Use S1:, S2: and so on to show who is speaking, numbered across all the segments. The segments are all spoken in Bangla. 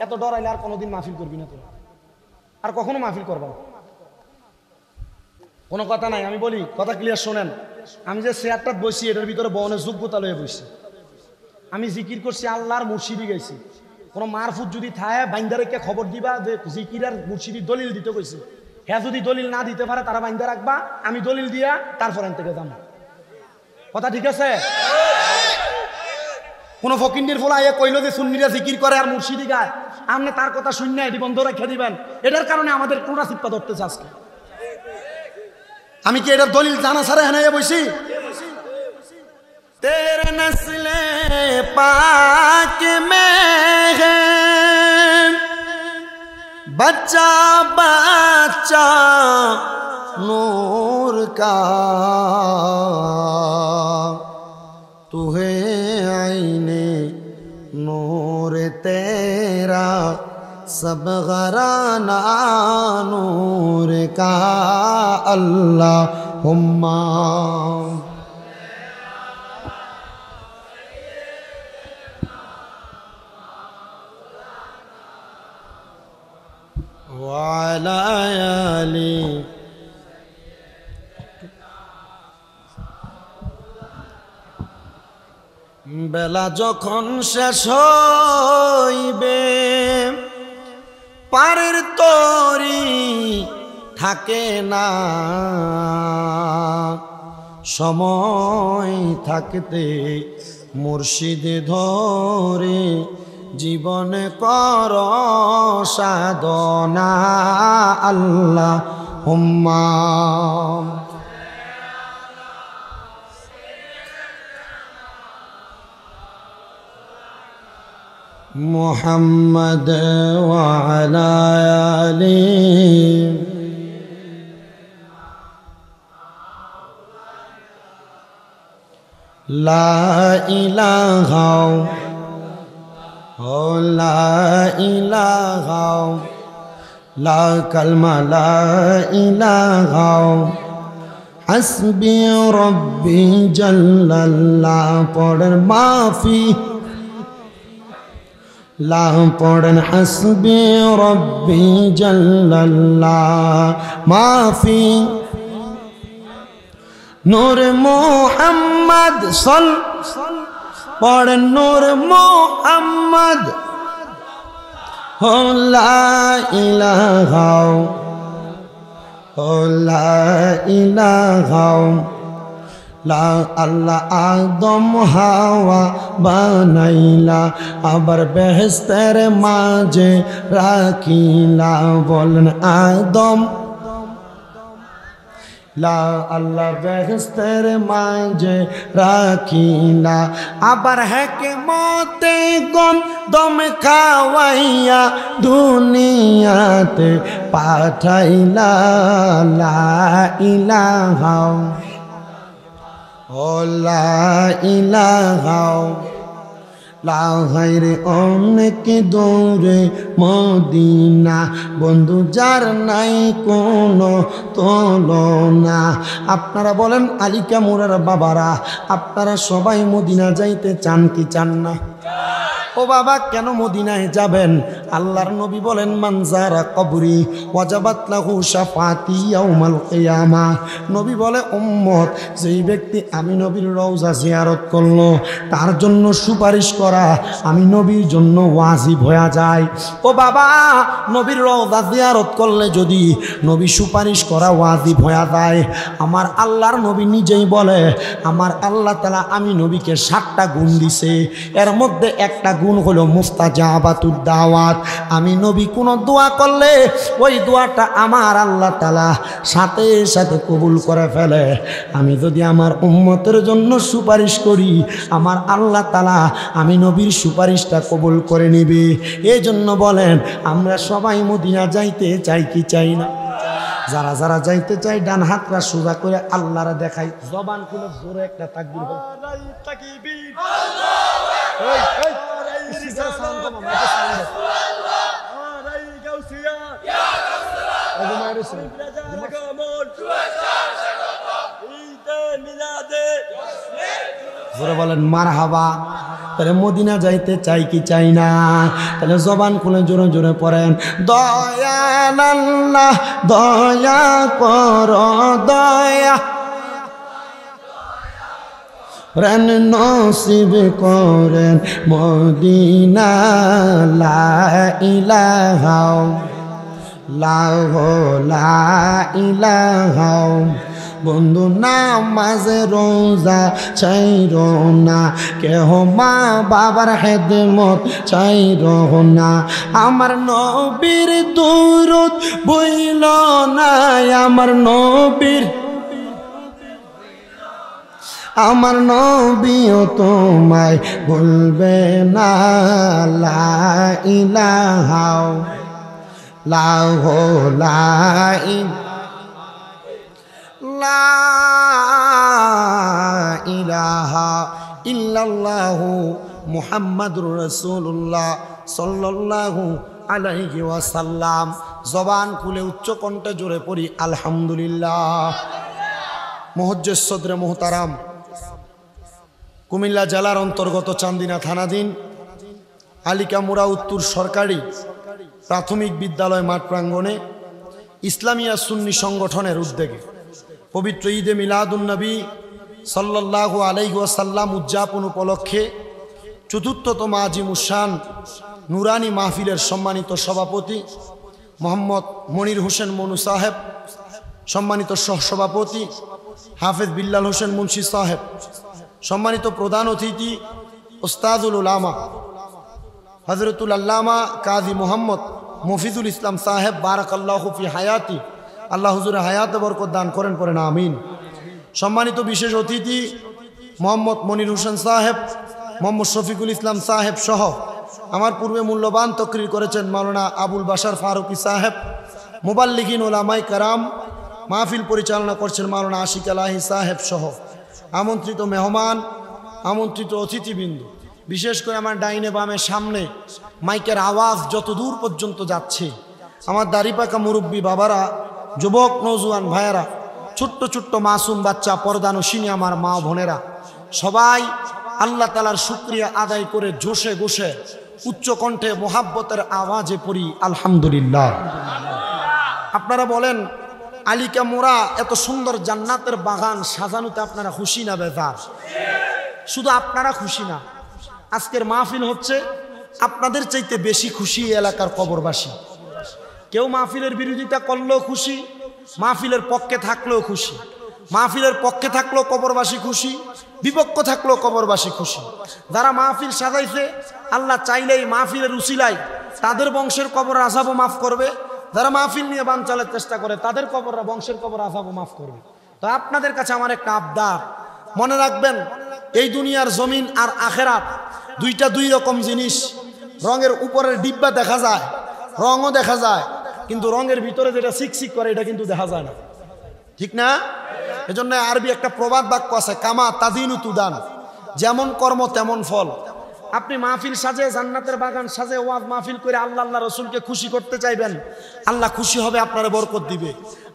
S1: এত ডরাইলে আর কোনোদিন মাহফিল করবি না, তুই আর কখনো মাহফিল করবা না। কোনো কথা নাই, আমি বলি কথা ক্লিয়ার শোনেন। আমি যে চেয়ারটা বসি এটার ভিতরে বনের যোগ্যতা লয়ে বসছি। আমি জিকির করছি, আল্লাহর মুর্শিদি গাইছি। কোনো মারফুত যদি থাকে বাইন্দারেকে খবর দিবা যে জিকির আর মুর্শিদি দলিল দিতে কইছে। হ্যাঁ যদি দলিল না দিতে পারে তারা বাইন্দা রাখবা, আমি দলিল দিয়া তারপর আন থেকে যাবো। কথা ঠিক আছে? কোন ফকিন্দির ফোলা এ কইলো যে সুন্নিরা জিকির করে আর মুর্শিদি গায়, আপনি তার কথা শুননা এটি বন্ধ রেখে দিবেন। এটার কারণে আমাদের কোনটা চিপ্পা ধরতেছে আজকে। আমি কি এটার দলিল জানা ছাড়া হেনাইয়া বসি? তেরে নসলে পাক মে बच्चा बच्चा नूर का तू है आईने नूर तेरा सब घराना नूर का अल्लाहुम्मा ওয়ালা আলি। বেলা যখন শেষ হইবে পারের তরি থাকে না, সময় থাকতে মুর্শিদে ধরে জীবনে কর সাধনা আল্লাহুম্মা। মুহাম্মদ ওয়া আলা আলিহি লা ইলাহা ও লা ইলাহা লা কালমা লা ইলাহা হাসবি রব্বি জাল্লাল্লাহ পড়েন মাফি লা পড়েন হাসবি রব্বি জাল্লাল্লাহ মাফি নূর মুহাম্মদ সল পড়েন নূর মুহাম্মদ লা ইলাহা লা ইলাহা লা আল্লাহ আদম হাওয়া বানাইলা আবার বেহেশতের মাঝে রাখিলা বলেন আদম লা আল্লাহ বেহেশতের মাঝে রাখিলা আবার হিকমতে গম দম খাওয়াইয়া দুনিয়াতে পাঠাইলা লা ইলাহা ও লা ইলাহা লা গায়রে অনেক দূরে মদিনা বন্ধু যার নাই কোনো তুলনা। আপনারা বলেন আলিকা মুরার বাবারা, আপনারা সবাই মদিনা যাইতে চান কি চান না? ও বাবা কেন মদিনায় যাবেন? আল্লাহর নবী বলেন মান যারা কবরি ওয়াজাবাত লাহু শাফাতি ইয়াউমাল কিয়ামা। নবী বলে উম্মত যেই ব্যক্তি আমি নবীর রওজা জিয়ারত করলো তার জন্য সুপারিশ করা আমি নবীর জন্য ওয়াজিব হয়ে যায়। ও বাবা নবীর রওজা জিয়ারত করলে যদি নবী সুপারিশ করা ওয়াজিব হয়ে যায়, আমার আল্লাহর নবী নিজেই বলে আমার আল্লাহ তাআলা আমি নবীকে 7টা গুণ দিছে, এর মধ্যে একটা গুণ হলো মুস্তাজাবাতুদ দাওয়াত। আমি নবী কোন দোয়া করলে ওই দোয়াটা আমার আল্লাহ তাআলা সাথে সাথে কবুল করে ফেলে। আমি যদি আমার উম্মতের জন্য সুপারিশ করি আমার আল্লাহ তাআলা আমি নবীর সুপারিশটা কবুল করে নেবে। এই জন্য বলেন আমরা সবাই মদিনা যাইতে চাই কি চাই না? যারা যারা যাইতে চাই ডান হাতটা সোজা করে আল্লাহরা দেখাই, জবান খুলে জোরে একটা তাকবীর হোক। জোরে বলেন মারহাবা। তাহলে মদিনা যাইতে চাই কি চাই না? তাহলে জবান খুলে জোরে জোরে পড়েন, দয়াল আল্লাহ দয়া কর, দয়া প্রাণ নসিব করেন মদিনা। লা ইলাহা লা ইলাহা। বন্ধু নামাজে রোজা চাইরো না, কেহ মা বাবার খেদমত চাইরো না, আমার নবীর দুরূদ বইল না, আমার নবীও তোমায় বলবে না। লা ইলাহা লা ইলাহা ইল্লাল্লাহু মুহাম্মাদুর রাসূলুল্লাহ সাল্লাল্লাহু আলাইহি ওয়াসাল্লাম। জবান খুলে উচ্চ কণ্ঠে জোরে পড়ি আলহামদুলিল্লাহ। মুহজ্জেজ সদরে মুহতারাম, কুমিল্লা জেলার অন্তর্গত চান্দিনা থানাধীন আলিকামুরা উত্তর সরকারি প্রাথমিক বিদ্যালয় মাঠ প্রাঙ্গণে ইসলামিয়া সুন্নি সংগঠনের উদ্যোগে পবিত্র ঈদে মিলাদুন্নবী সাল্লাল্লাহু আলাইহি ওয়াসাল্লাম উদযাপন উপলক্ষে চতুর্থতম আজিমুশান নুরানি মাহফিলের সম্মানিত সভাপতি মোহাম্মদ মনির হোসেন মনু সাহেব, সম্মানিত সহসভাপতি হাফেজ বিল্লাল হোসেন মুন্সি সাহেব, সম্মানিত প্রধান অতিথি ওস্তাদুল উলামা হযরতুল আল্লামা কাজী মোহাম্মদ মফিজুল ইসলাম সাহেব, বারাকাল্লাহু ফি হায়াতি, আল্লাহ হুজুরের হায়াতে বরকত দান করেন, পড়েন আমিন। সম্মানিত বিশেষ অতিথি মোহাম্মদ মনির হোসেন সাহেব, মোহাম্মদ শফিকুল ইসলাম সাহেব সহ আমার পূর্বে মূল্যবান তকরির করেছেন মাওলানা আবুল বাশার ফারুকি সাহেব, মুবাল্লিগিন ওলামাই কারাম, মাহফিল পরিচালনা করছেন মাওলানা আশিক আলাহি সাহেব সহ আমন্ত্রিত মেহমান, আমন্ত্রিত অতিথিবৃন্দ, বিশেষ করে আমার ডাইনে বামে সামনে মাইকের আওয়াজ যত দূর পর্যন্ত যাচ্ছে, আমার দাড়িপাকা মুরব্বী বাবারা, যুবক নওজোয়ান ভাইয়েরা, ছোট্ট ছোট্ট মাসুম বাচ্চা, পর্দানশিনী আমার মা বোনেরা, সবাই আল্লাহ তাআলার শুকরিয়া আদায় করে জোশে গোশে উচ্চ কণ্ঠে মোহাব্বতের আওয়াজে পড়ি আলহামদুলিল্লাহ। আপনারা বলেন আলিকামুরা এত সুন্দর জান্নাতের বাগান সাজানোতে আপনারা খুশি না বেজার? শুধু আপনারা খুশি না, আজকের মাহফিল হচ্ছে আপনাদের চাইতে বেশি খুশি এলাকার কবরবাসী। কেউ মাহফিলের বিরোধিতা করলেও খুশি, মাহফিলের পক্ষে থাকলেও খুশি, মাহফিলের পক্ষে থাকলেও কবরবাসী খুশি, বিপক্ষ থাকলেও কবরবাসী খুশি। যারা মাহফিল সাজাইছে আল্লাহ চাইলেই মাহফিলের উসিলায় তাদের বংশের কবর আযাবও মাফ করবে, যারা মাহফিল নিয়ে বানচালের চেষ্টা করে তাদের কবররা বংশের কবর আযাবও মাফ করবে। তো আপনাদের কাছে আমার একটা আবদার, মনে রাখবেন এই দুনিয়ার জমিন আর আখেরাত দুইটা দুই রকম জিনিস। রঙের উপরের ডিব্বা দেখা যায়, রঙও দেখা যায়, কিন্তু রঙের ভিতরে যেটা সিকসিক করে এটা কিন্তু দেখা যায় না, ঠিক না? এজন্য আরবি একটা প্রবাদ বাক্য আছে, কামা তাদিনু তুদান, যেমন কর্ম তেমন ফল। আপনি মাহফিল সাজে, জান্নাতের বাগান সাজে ওয়াজ মাহফিল করে আল্লাহ রসুলকে খুশি করতে চাইবেন, আল্লাহ খুশি হবে, আপনার বরকত দিবে।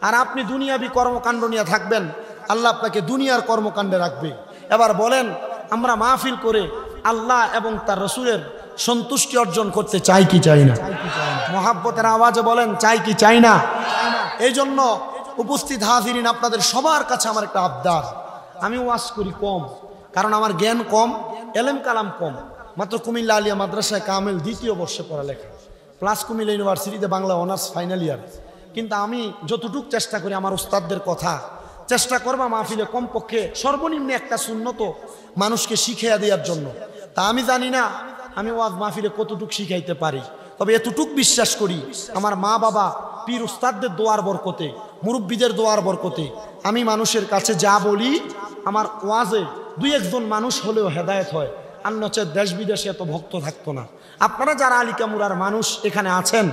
S1: আর আপনি দুনিয়াবি কর্মকাণ্ড নিয়ে থাকবেন, আল্লাহ আপনাকে দুনিয়ার কর্মকাণ্ডে রাখবে। এবার বলেন আমরা মাহফিল করে আল্লাহ এবং তার রসুলের সন্তুষ্টি অর্জন করতে চাই কি চাই না? মহাব্বতের আওয়াজে বলেন চাই কি চাই না? এই জন্য উপস্থিত হাজিরিন, আপনাদের সবার কাছে আমার একটা আবদার, আমি ওয়াজ করি কম, কারণ আমার জ্ঞান কম, এলেম কালাম কম। মাত্র কুমিল্লা আলিয়া মাদ্রাসায় কামেল 2য় বর্ষে পড়ালেখা, প্লাস কুমিল্লা ইউনিভার্সিটিতে বাংলা অনার্স ফাইনাল ইয়ার। কিন্তু আমি যতটুক চেষ্টা করি আমার উস্তাদদের কথা চেষ্টা করবা মাহফিলে কমপক্ষে সর্বনিম্ন একটা সুন্নত মানুষকে শিখিয়ে দেওয়ার জন্য। তা আমি জানি না আমি ওয়াজ মাহফিলে কতটুক শিখাইতে পারি, তবে এতটুক বিশ্বাস করি আমার মা বাবা পীর উস্তাদদের দোয়ার বরকতে, মুরব্বীদের দোয়ার বরকতে আমি মানুষের কাছে যা বলি আমার ওয়াজে 2-1 মানুষ হলেও হেদায়েত হয়, আর নচেত দেশ বিদেশে এত ভক্ত থাকতো না। আপনারা যারা আলিকামুরার মানুষ এখানে আছেন,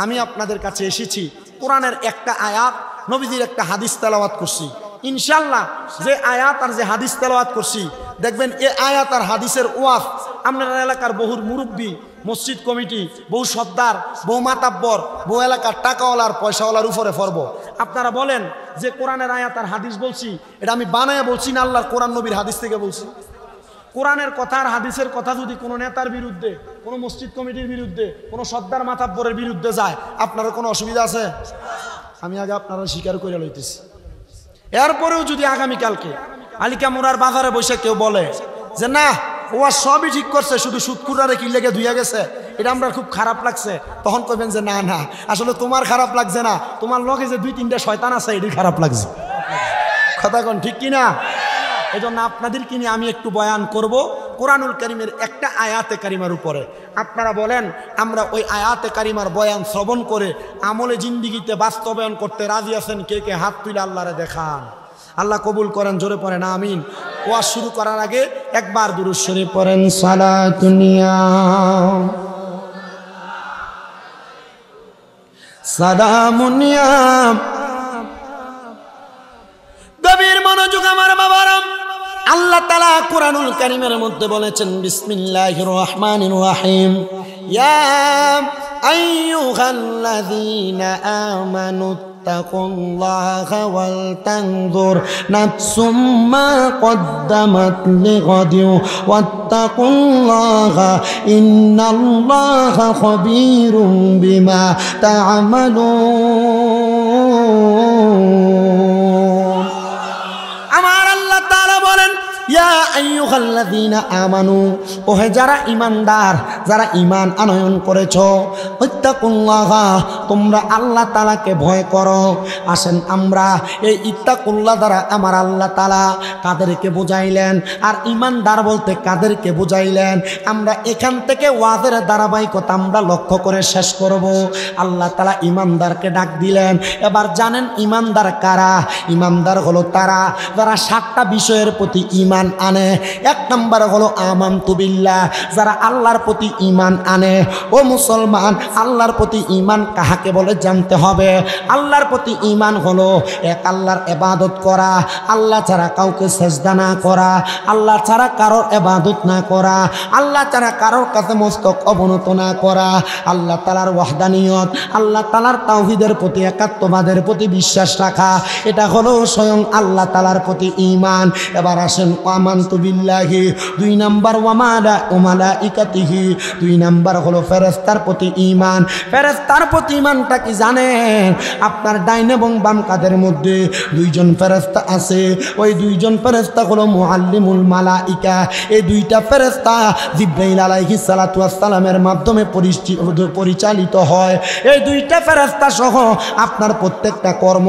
S1: আমি আপনাদের কাছে এসেছি কোরআনের একটা আয়াত, নবীজির একটা হাদিস তেলাওয়াত করছি। ইনশাল্লাহ যে আয়াত আর যে হাদিস তেলাওয়াত করছি, দেখবেন এ আয়াত আর হাদিসের ওয়াজ আপনার এলাকার বহু মুরব্বী, মসজিদ কমিটি, বহু সর্দার, বহু মাতাব্বর, বহু এলাকার টাকাওয়ালার পয়সাওয়ালার উপরে পড়ব। আপনারা বলেন যে কোরআনের আয়াত আর হাদিস বলছি, এটা আমি বানায় বলছি না আল্লাহর কোরআন নবীর হাদিস থেকে বলছি? কোরআনের কথা আর হাদিসের কথা যদি কোনো নেতার বিরুদ্ধে, কোনো মসজিদ কমিটির বিরুদ্ধে, কোনো সর্দার মাতাব্বরের বিরুদ্ধে যায়, আপনার কোনো অসুবিধা আছে? আমি আগে আপনারা স্বীকার করে লইতেছি। এরপরেও যদি আগামীকালকে আলিকা মোড়ার বাজারে বসে কেউ বলে যে না ও সবই ঠিক করছে, শুধু সুদকুরারে কি লেগে ধুইয়া গেছে, এটা আমরা খুব খারাপ লাগছে, তখন কইবেন যে না না আসলে তোমার খারাপ লাগছে না, তোমার লগে যে 2-3টা শয়তান আছে এটাই খারাপ লাগছে। কথা কোন ঠিক কিনা? এই জন্য আপনাদের কিনে আমি একটু বয়ান করব কোরআনুল কারীমের একটা আয়াতে কারিমার উপরে। আপনারা বলেন আমরা ওই আয়াতে কারিমার বয়ান শ্রবণ করে আমলে জিন্দিগিতে বাস্তবায়ন করতে রাজি আছেন? কে কে হাত তুলে আল্লাহরে দেখান। আল্লাহ কবুল করেন, জোরে পড়েন আমিন। ওয়াজ শুরু করার আগে একবার দুরূদ শরীফ পড়েন। সালাতুনিয়া সালামুনিয়া। গভীর মনোযোগ আমার বাবারা। আল্লাহ তাআলা কোরআনুল কারীমের মধ্যে বলেছেন বিসমিল্লাহির রহমানির রহিম, ইয়া আইয়ুহাল্লাযীনা আমানু তাকুল্লাহা ওয়াল তানজুর নাফসুম মা কদ্দামাত লিগাদিন ওয়াত্তাকুল্লাহা ইন্নাল্লাহা খাবীরুম বিমা তা'মালুন। আমার আল্লাহ তাআলা বলেন ইয়া আইয়ুহাল্লাযীনা আমানু, ওহে যারা ঈমানদার, যারা ঈমান আনয়ন করেছো, ইত্তাকুল্লাহা, তোমরা আল্লাহ তাআলাকে ভয় করো। আসেন আমরা এই ইত্তাকুল্লাহ দ্বারা আমার আল্লাহ তাআলা কাদেরকে বুঝাইলেন আর ঈমানদার বলতে কাদেরকে বুঝাইলেন, আমরা এখান থেকে ওয়াজের ধারাবাহিকতা আমরা লক্ষ্য করে শেষ করব। আল্লাহ তাআলা ঈমানদারকে ডাক দিলেন। এবার জানেন ঈমানদার কারা? ঈমানদার হলো তারা যারা 7টা বিষয়ের প্রতি ঈমান আনে। 1 নম্বর হলো আমানতু বিল্লাহ, যারা আল্লাহর প্রতি ঈমান আনে। ও মুসলমান, আল্লাহর প্রতি ঈমান কাহাকে বলে জানতে হবে। আল্লাহর প্রতি ঈমান হলো এক আল্লাহর ইবাদত করা, আল্লাহ ছাড়া কাউকে সিজদা না করা, আল্লাহ ছাড়া কারোর ইবাদত না করা, আল্লাহ ছাড়া কারোর কাছে মস্তক অবনত না করা, আল্লাহ তাআলার ওয়াহদানিয়ত, আল্লাহ তাআলার তাওহীদের প্রতি, একাত্মবাদের প্রতি বিশ্বাস রাখা, এটা হলো স্বয়ং আল্লাহ তাআলার প্রতি ঈমান। এবার আসেন আমানতু বিল্লাহি। 2 নাম্বার ওয়া মালাইকাতিহি, 2 নাম্বার হলো ফেরেশতার প্রতি ঈমান। ফেরেশতার প্রতি ঈমানটা কি জানেন? আপনার ডাইন এবং বাম কাঁধের মধ্যে 2 জন ফেরেশতা আছে। ওই 2 জন ফেরেশতা হলো মুআল্লিমুল মালাইকা। এই 2টা ফেরেশতা জিবরাইল আলাইহিস সালাতু ওয়াস সালামের মাধ্যমে পরিচালিত হয়। এই 2টা ফেরেশতা সহ আপনার প্রত্যেকটা কর্ম,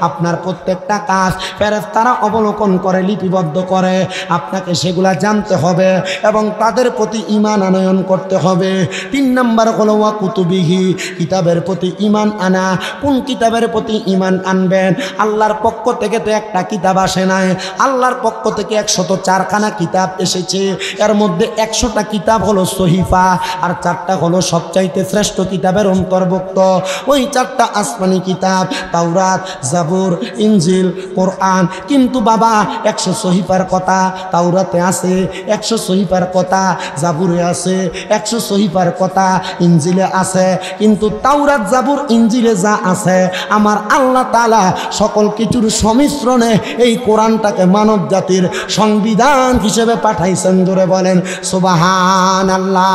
S1: আপনার প্রত্যেকটা কাজ ফেরেশতারা অবলোকন করে, লিপিবদ্ধ করে। আপনাকে সেগুলা জানতে হবে এবং তাদের প্রতি ঈমান আনয়ন করতে হবে। 3 নাম্বার হলো ওয়া কুতুবিহি, কিতাবের প্রতি ঈমান আনা। কোন কিতাবের প্রতি ঈমান আনবেন? আল্লাহর পক্ষ থেকে তো একটা কিতাব আসে নাই, আল্লাহর পক্ষ থেকে 104খানা কিতাব এসেছে। এর মধ্যে 100টা কিতাব হলো সহিফা আর 4টা হলো সবচাইতে শ্রেষ্ঠ কিতাবের অন্তর্ভুক্ত। ওই 4টা আসমানি কিতাব তাওরাত, জাবুর, ইনজিল, কোরআন। কিন্তু বাবা 100 সহিফার কথা তাওরাতে আছে, 100 সহিফার কথা জাবুরে আছে, 100 সহিফার কথা ইনজিলে আছে। কিন্তু তাওরাত, জাবুর, ইনজিলে যা আছে আমার আল্লাহ তাআলা সকল কিছুর সংমিশ্রণে এই কোরআনটাকে মানব জাতির সংবিধান হিসেবে পাঠাইছেন। জোরে বলেন সুবহানাল্লাহ।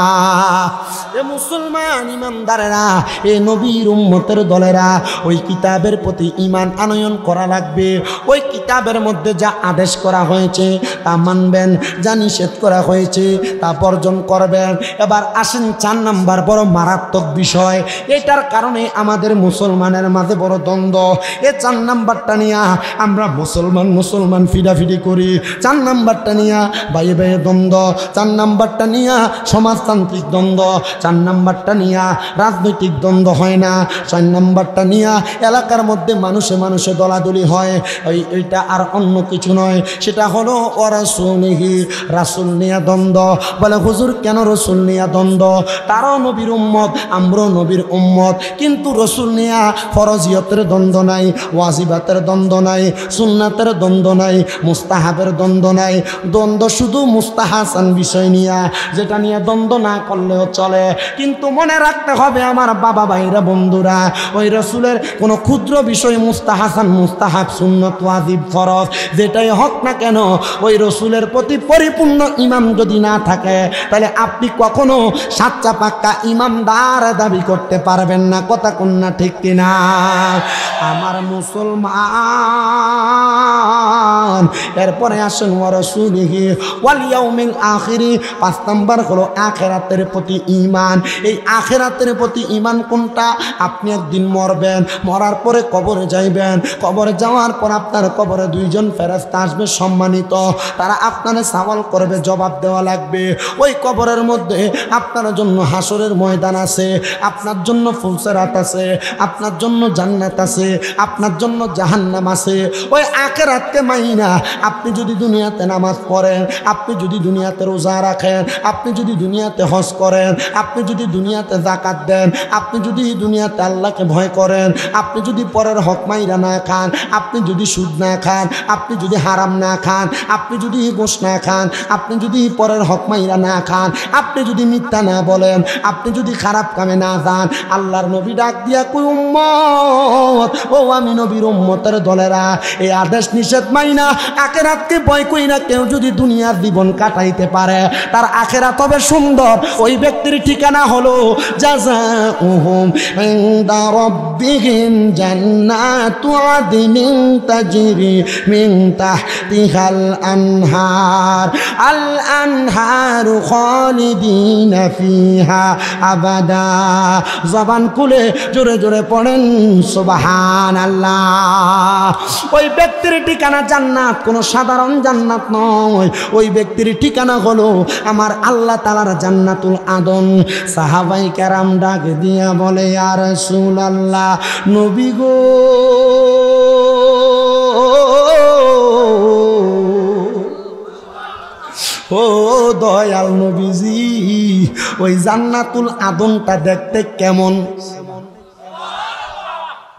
S1: এ মুসলমান ঈমানদারেরা, এ নবীর উম্মতের দলেরা, ওই কিতাবের প্রতি ঈমান আনয়ন করা লাগবে। ওই কিতাবের মধ্যে যা আদেশ করা হয়েছে তা মানবেন, যা নিষেধ করা হয়েছে তা বর্জন করবেন। এবার আসেন 4 নাম্বার বড় মারাত্মক বিষয়। এটার কারণে আমাদের মুসলমানের মাঝে বড় দ্বন্দ্ব। এই 4 নাম্বারটা নিয়ে আমরা মুসলমান ফিডাফিডি করি। 4 নাম্বারটা নিয়ে বাইয়ে বাইয়ে দ্বন্দ্ব, 4 নাম্বারটা নিয়ে সমাজতান্ত্রিক দ্বন্দ্ব, 4 নাম্বারটা নিয়ে রাজনৈতিক দ্বন্দ্ব হয় না, 4 নাম্বারটা নিয়ে এলাকার মধ্যে মানুষে দলাদলি হয়। ওইটা আর অন্য কিছু নয়, সেটা হলো রাসূলিহি, রাসূল নিয়ে দ্বন্দ্ব। বলে হুজুর কেন রাসূল নিয়ে দ্বন্দ্ব? তারাও নবীর উম্মত, আমরাও নবীর উম্মত, কিন্তু রাসূল নিয়ে ফরজিয়তের দ্বন্দ্ব নাই, ওয়াজিবাতের দ্বন্দ্ব নাই, সুন্নাতের দ্বন্দ্ব নাই, মুস্তাহাবের দ্বন্দ্ব নাই। দ্বন্দ্ব শুধু মুস্তাহাসান বিষয় নিয়ে, যেটা নিয়ে দ্বন্দ্ব না করলেও চলে। কিন্তু মনে রাখতে হবে আমার বাবা ভাইরা বন্ধুরা, ওই রাসূলের কোনো ক্ষুদ্র বিষয় মুস্তাহাসান, মুস্তাহাব, সুন্নত, ওয়াজিব, ফরজ যেটাই হোক না কেন, ওই রসুলের প্রতি পরিপূর্ণ ইমান যদি না থাকে তাহলে আপনি কখনো সাচ্চা পাক্কা ইমানদার দাবি করতে পারবেন না। কথা কন্যা ঠিক কিনা? আমার মুসলমান, এরপরে আসেন ওয়া রাসূলিহি ওয়াল ইয়াউমিল আখিরি। 5 নাম্বার হলো আখিরাতের প্রতি ঈমান। এই আখিরাতের প্রতি ঈমান কোনটা? আপনি একদিন মরবেন, মরার পরে কবরে যাইবেন, কবরে যাওয়ার পর আপনার কবরে 2 জন ফেরেশতা আসবে সম্মানিত, তারা আপনারে সওয়াল করবে, জবাব দেওয়া লাগবে। ওই কবরের মধ্যে আপনার জন্য হাসরের ময়দান আছে, আপনার জন্য ফুলসিরাত আছে, আপনার জন্য জান্নাত আছে, আপনার জন্য জাহান্নাম আছে। ওই আখিরাতকে মাইনা আপনি যদি দুনিয়াতে নামাজ পড়েন, আপনি যদি দুনিয়াতে রোজা রাখেন, আপনি যদি দুনিয়াতে হজ করেন, আপনি যদি দুনিয়াতে যাকাত দেন, আপনি যদি দুনিয়াতে আল্লাহকে ভয় করেন, আপনি যদি পরের হক মাইরা না খান, আপনি যদি সুদ না খান, আপনি যদি হারাম না খান, আপনি যদি গোশ না খান, আপনি যদি পরের হক মাইরা না খান, আপনি যদি মিথ্যা না বলেন, আপনি যদি খারাপ কামে না যান, আল্লাহর নবী ডাক দিয়া কই উম্মত, ও আমি নবীর উম্মতের দলেরা, এই আদেশ নিষেধ মাইনা আখিরাতকে ভয় কইরা কেউ যদি দুনিয়ার জীবন কাটাইতে পারে তার আখিরাত হবে সুন্দর। ওই ব্যক্তির ঠিকানা হলো জাযাউহুম ইনদা রাব্বিহিম জান্নাতু আদনিন তাজরি মিন তাহতিহাল আনহার, আল আনহারু খালিদিনা ফিহা আবাদা। জবান খুলে জোরে জোরে পড়েন সুবহানাল্লাহ। ওই ব্যক্তির ঠিকানা জান্নাত, কোনো সাধারণ জান্নাত নয়। ওই ব্যক্তির ঠিকানা হলো আমার আল্লাহ তাআলার জান্নাতুল আদন। সাহাবাই কেরাম ডাক দিয়া বলে, ইয়া রাসূলুল্লাহ, নবী গো, ও দয়াল নবীজি, ওই জান্নাতুল আদনটা দেখতে কেমন?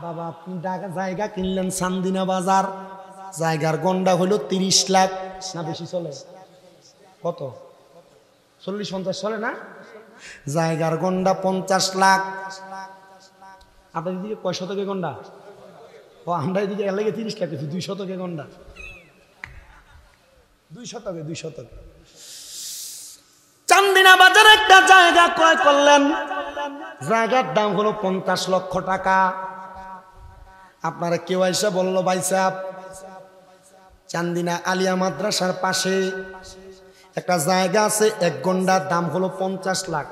S1: বাবা, আপনি জায়গা কিনলেন চান্দিনা বাজার, জায়গার গন্ডা হইল 30 লাখ না বেশি চলে? কত? 40-50 চলে না? জায়গার গন্ডা 50 লাখ। আপনার দিকে কয় শতকে গন্ডা? ও আমরা এদিকে এলাকে 30 লাখ, 2 শতকে গন্ডা, 2 শতকে। চান্দিনা বাজারে একটা জায়গা ক্রয় করলেন, জায়গার দাম হলো 50 লক্ষ টাকা। আপনারা কেউ এসে বলল, ভাই সাহেব, চান্দিনা আলিয়া মাদ্রাসার পাশে একটা জায়গা আছে, 1 গন্ডার দাম হলো 50 লাখ।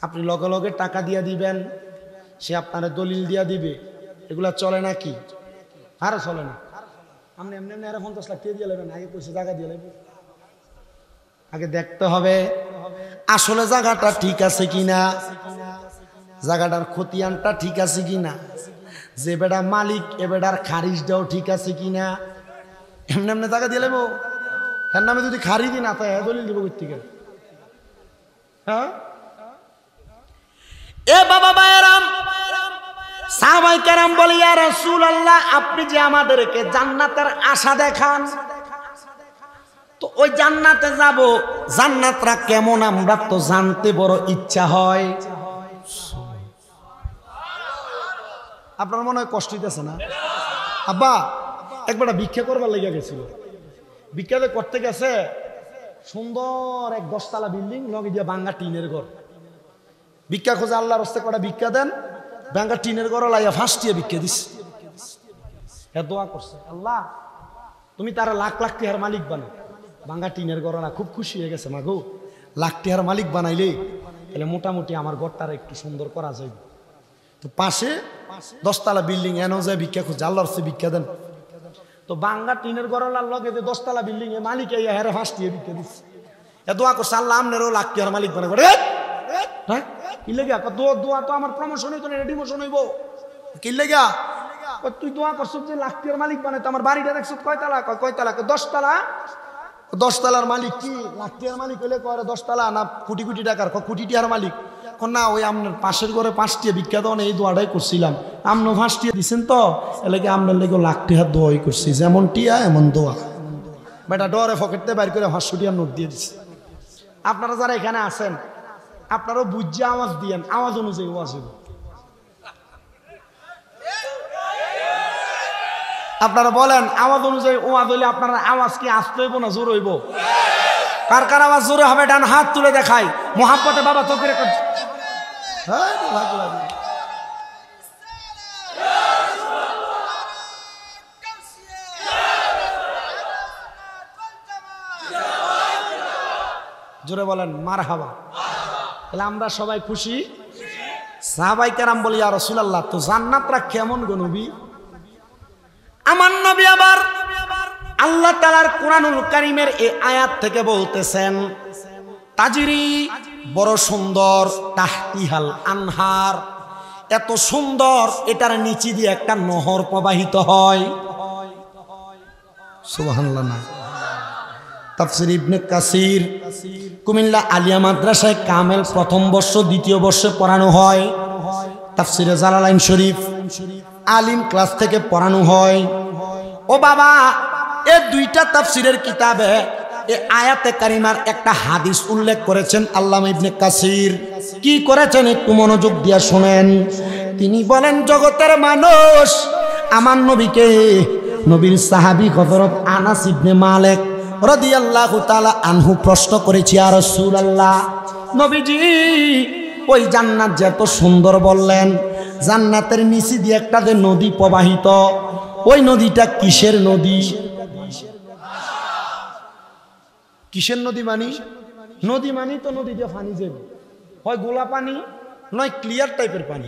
S1: আপনি লগে লগে টাকা দিয়া দিবেন, সে আপনার দলিল দিয়া দিবে। এগুলা চলে নাকি? আরে চলে না। আপনি এমনি এমনি 50 লাখ দিয়ে দিয়ে নেবেন, আগে পয়সা জায়গা দিয়ে নেবেন। আগে দেখতে হবে আসলে জায়গাটা ঠিক আছে কিনা, জায়গাটার খতিয়ানটা ঠিক আছে কিনা, যে বেটা মালিক এ বেটার খারিজটাও ঠিক আছে কিনা। এমনি এমনি জায়গা দিয়ে নেবো, এর নামে যদি খারিজি না থাকে দলিল দিব থেকে। হ্যাঁ, এ বাবা বায়রাম, সাহাবায়ে কেরাম বলে, ইয়া রাসূলুল্লাহ, আপনি যে আমাদেরকে জান্নাতের আশা দেখান, তো ওই জান্নাতে যাব, জান্নাতটা কেমন আমরা তো জানতে বড় ইচ্ছা হয়। আপনার মনে হয় কষ্ট হইতেছে না? আব্বা একবার ভিক্ষা করবার লেগে গেছিল, ভিক্ষাতে করতে গেছে, সুন্দর এক 10 তলা বিল্ডিং, লগে দিয়ে ভাঙ্গা টিনের ঘর। ভিক্ষা খোঁজে, আল্লাহর রাস্তায় কটা ভিক্ষা দেন, ভাঙ্গা টিনের ঘর লাইয়া ফাঁসটিয়ে ভিক্ষা দিস। দোয়া করছে, আল্লাহ তুমি তারা লাখ লাখ টাকার মালিক বানাও। ভাঙ্গা টিনের ঘর না, খুব খুশি হয়ে গেছে, মাগো লাখ টাকার মালিক বানাইলে তাহলে মোটামুটি আমার ঘরটারে একটু সুন্দর করা যাবে। তো পাশে 10 তলা বিল্ডিং, এনে যায় ভিক্ষা খুঁজছে, আল্লাহর রাস্তায় ভিক্ষা দেন। তো ভাঙ্গা টিনের ঘরলার লগে যে 10 তলা বিল্ডিং এ মালিক হেরে ফাঁসটিয়ে ভিক্ষা দিচ্ছে। দোয়া করছে, আল্লাহ আমনেরও লাখ টাকার মালিক বানাবে। হ্যাঁ, কি লেগা? দোয়া তো আমার প্রমোশন হইতো না, ডিমোশন হইব। কি লেগা? তুই দোয়া করছ যে লাখ টাকার মালিক বানাই, তো আমার বাড়িটা দেখছ কয় তলা? কয় তলা? 10 তলা। 10 তলার মালিক কি লাখ টাকার মালিক হইলে কয় 10 তলা না কোটি কোটি টাকার? কোটি টাকার মালিক। না, ওই আপনার পাশের ঘরে 5টিয়া ভিক্ষা দেওয়া, এই দোয়াটাই করছিলাম, আপনি 5টিয়া দিচ্ছেন, তো এলাকে আপনার লেগে লাখ টাকার দোয়াই করছি, যেমন টিয়া এমন দোয়া। বেটা ডরে পকেটতে বাইর করে 500 টাকার নোট দিয়ে দিচ্ছে। আপনারা যারা এখানে আছেন, আপনারাও বুঝে আওয়াজ দিয়েন, আওয়াজ অনুযায়ী ওয়াজ হইব। আপনারা বলেন আওয়াজ অনুযায়ী ওয়াজ হইলে আপনার আওয়াজ কি আসতে হইব না জোর হইব? কার কার আওয়াজ জোরে হবে ডান হাত তুলে দেখাই। মোহাব্বতে বাবা তকবীর একটা। জোরে বলেন মারহাবা। তাহলে আমরা সবাই খুশি। সাহাবায়ে কেরাম বলি ইয়া রাসূলুল্লাহ, তো জান্নাতটা কেমন গো নবী? আমার নবী আবার আল্লাহ তাআলার কোরআনুল কারীমের এই আয়াত থেকে বলতেছেন, তাজরি বড় সুন্দর, তাহতিহাল আনহার, এত সুন্দর এটার নিচে দিয়ে একটা নহর প্রবাহিত হয়। সুবহানাল্লাহ না? তাফসীর ইবনে কাসির কুমিল্লা আলিয়া মাদ্রাসায় কামেল প্রথম বর্ষ দ্বিতীয় বর্ষে পড়ানো হয়। তাফসীরে জালালাইন শরীফ আলিম ক্লাস থেকে পড়ানো হয়। ও বাবা, এই দুইটা তাফসীরের কিতাবে এই আয়াতে কারিমার একটা হাদিস উল্লেখ করেছেন আল্লামা ইবনে কাসির। কি করেছেন একটু মনোযোগ দিয়ে শুনেন। তিনি বলেন, জগতের মানুষ আমার নবীকে, নবীর সাহাবী হযরত আনাস ইবনে মালিক রাদিয়াল্লাহু তাআলা আনহু প্রশ্ন করেছি, ইয়া রাসূলুল্লাহ, নবীজি ওই জান্নাত যে এত সুন্দর বললেন, জান্নাতের নিচে দিয়ে একটা যে নদী প্রবাহিত, ওই নদীটা কিসের নদী? কিসের নদী মানি? নদী মানি তো নদী দিয়ে পানি যাবে, হয় গোলা পানি নয় ক্লিয়ার টাইপের পানি।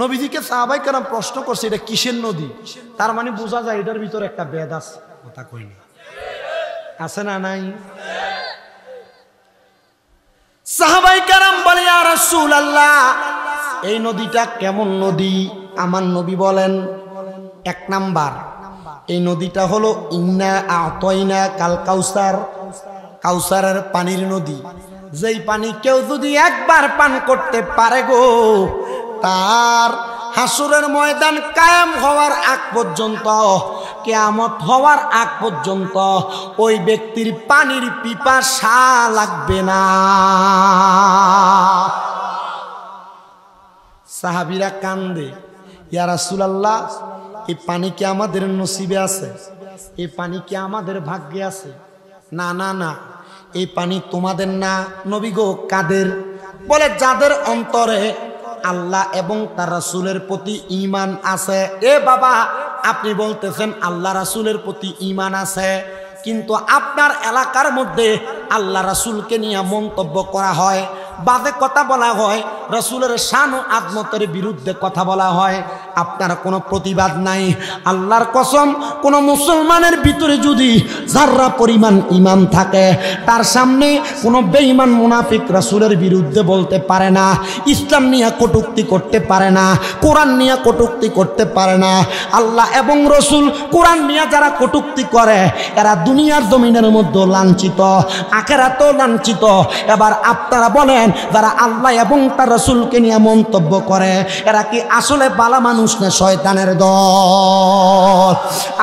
S1: নবীজিকে সাহাবায়ে কেরাম প্রশ্ন করছে এটা কিসের নদী, তার মানে বোঝা যায় এটার ভিতরে একটা বেদ আছে। কথা কইনি, আছে না নাই? সাহাবায়ে কেরাম বলে, ইয়া রাসূলুল্লাহ, এই নদীটা কেমন নদী? আমার নবী বলেন, এক নাম্বার, এই নদীটা হলো ইন্না আতাইনা কাল কাউসার, কাউসারের পানির নদী। যেই পানি কেউ যদি একবার পান করতে পারে গো, তার হাসরের ময়দান কায়েম হওয়ার আগ পর্যন্ত, কিয়ামত হওয়ার আগ পর্যন্ত ওই ব্যক্তির পানির পিপাসা লাগবে না। সাহাবীরা কান্দে, ইয়া রাসূলুল্লাহ, এই পানি কি আমাদের নসিবে আছে? এই পানি কি আমাদের ভাগ্যে আছে? না না না, এই পানি তোমাদের না নবী গো। কাদের? বলে যাদের অন্তরে আল্লাহ এবং তার রাসূলের প্রতি ঈমান আছে। এ বাবা, আপনি বলতেছেন আল্লাহ রাসূলের প্রতি ঈমান আছে, কিন্তু আপনার এলাকার মধ্যে আল্লাহ রাসূলকে নিয়ে মন্তব্য করা হয়, বাজে কথা বলা হয়, রাসূলের শান ও আজমতের বিরুদ্ধে কথা বলা হয়, আপনার কোনো প্রতিবাদ নাই। আল্লাহর কসম, কোন মুসলমানের ভিতরে যদি যারা পরিমাণ ঈমান থাকে, তার সামনে কোনো বেঈমান মুনাফিক রাসূলের বিরুদ্ধে বলতে পারে না, ইসলাম নিয়ে কটূক্তি করতে পারে না, কোরআন নিয়ে কটূক্তি করতে পারে না। আল্লাহ এবং রাসূল কোরআন নিয়ে যারা কটূক্তি করে, এরা দুনিয়ার জমিনের মধ্যে লাঞ্ছিত, আখিরাতেও লাঞ্ছিত। এবার আপনারা বলেন, যারা আল্লাহ এবং তার রাসূলকে নিয়ে মন্তব্য করে, এরা কি আসলে ভালো মানুষ না শয়তানের দল?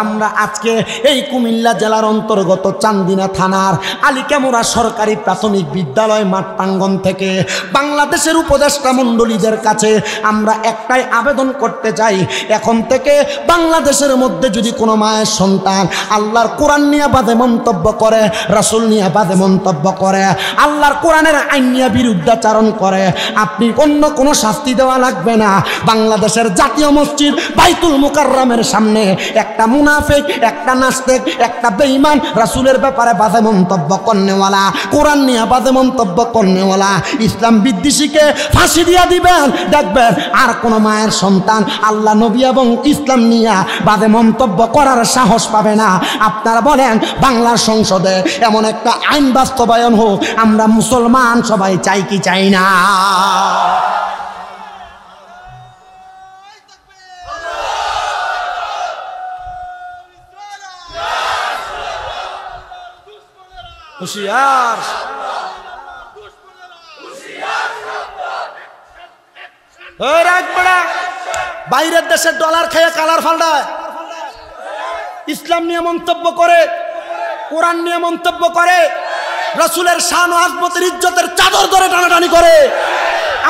S1: আমরা আজকে এই কুমিল্লা জেলার অন্তর্গত চান্দিনা থানার আলিকামুরা সরকারি প্রাথমিক বিদ্যালয় মাঠ প্রাঙ্গণ থেকে বাংলাদেশের উপদেষ্টা মণ্ডলীদের কাছে আমরা একটাই আবেদন করতে চাই, এখন থেকে বাংলাদেশের মধ্যে যদি কোনো মায়ের সন্তান আল্লাহর কোরআন নিয়ে বাদে মন্তব্য করে, রাসূল নিয়ে বাদে মন্তব্য করে, আল্লাহর কোরআনের আইন নিয়ে বিরুদ্ধাচারণ করে, আপনি অন্য কোনো শাস্তি দেওয়া লাগবে না। বাংলাদেশের জাতীয় মসজিদ বাইতুল মুকাররমের সামনে একটা মুনাফিক, একটা নাস্তিক, একটা বেঈমান, রাসূলের ব্যাপারে বাজে মন্তব্য করনেওয়ালা, কোরআন নিয়ে বাজে মন্তব্য করনেওয়ালা, ইসলাম বিদ্বেষীকে ফাঁসি দিয়া দিবেন। দেখবেন আর কোনো মায়ের সন্তান আল্লাহ নবী এবং ইসলাম নিয়ে বাজে মন্তব্য করার সাহস পাবে না। আপনারা বলেন, বাংলার সংসদে এমন একটা আইন বাস্তবায়ন হোক, আমরা মুসলমান সবাই চাই কি চাই না? হুশিয়ার, বাইরের দেশের ডলার খেয়ে কালার ফাল্টায়, ইসলাম নিয়ে মন্তব্য করে, কোরআন নিয়ে মন্তব্য করে, রাসূলের শান ও আজমতের ইজ্জতের চাদর ধরে টানাটানি করে।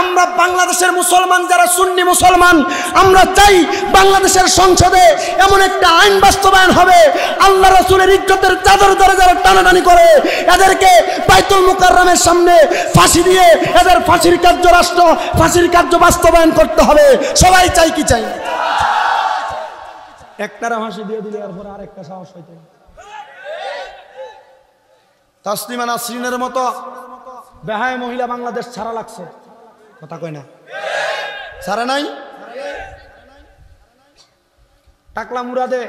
S1: আমরা বাংলাদেশের মুসলমান যারা সুন্নি মুসলমান, আমরা চাই বাংলাদেশের সংসদে এমন একটা আইন বাস্তবায়ন হবে, আল্লাহ রাসূলের ইজ্জতের চাদর ধরে যারা টানাটানি করে এদেরকে বাইতুল মুকাররমের সামনে ফাঁসি দিয়ে এদের ফাঁসির কার্য বাস্তবায়ন করতে হবে। সবাই চাই কি চাই? একটারা ফাঁসি দিয়ে দিলে এরপর আরেকটা সাহস হইতে। তাসলিমা নাসরিনের মতো বেহায় মহিলা বাংলাদেশ ছাড়া লাগছে, কথা কয় না? ছাড়া নাই? টাকলা মুরাদে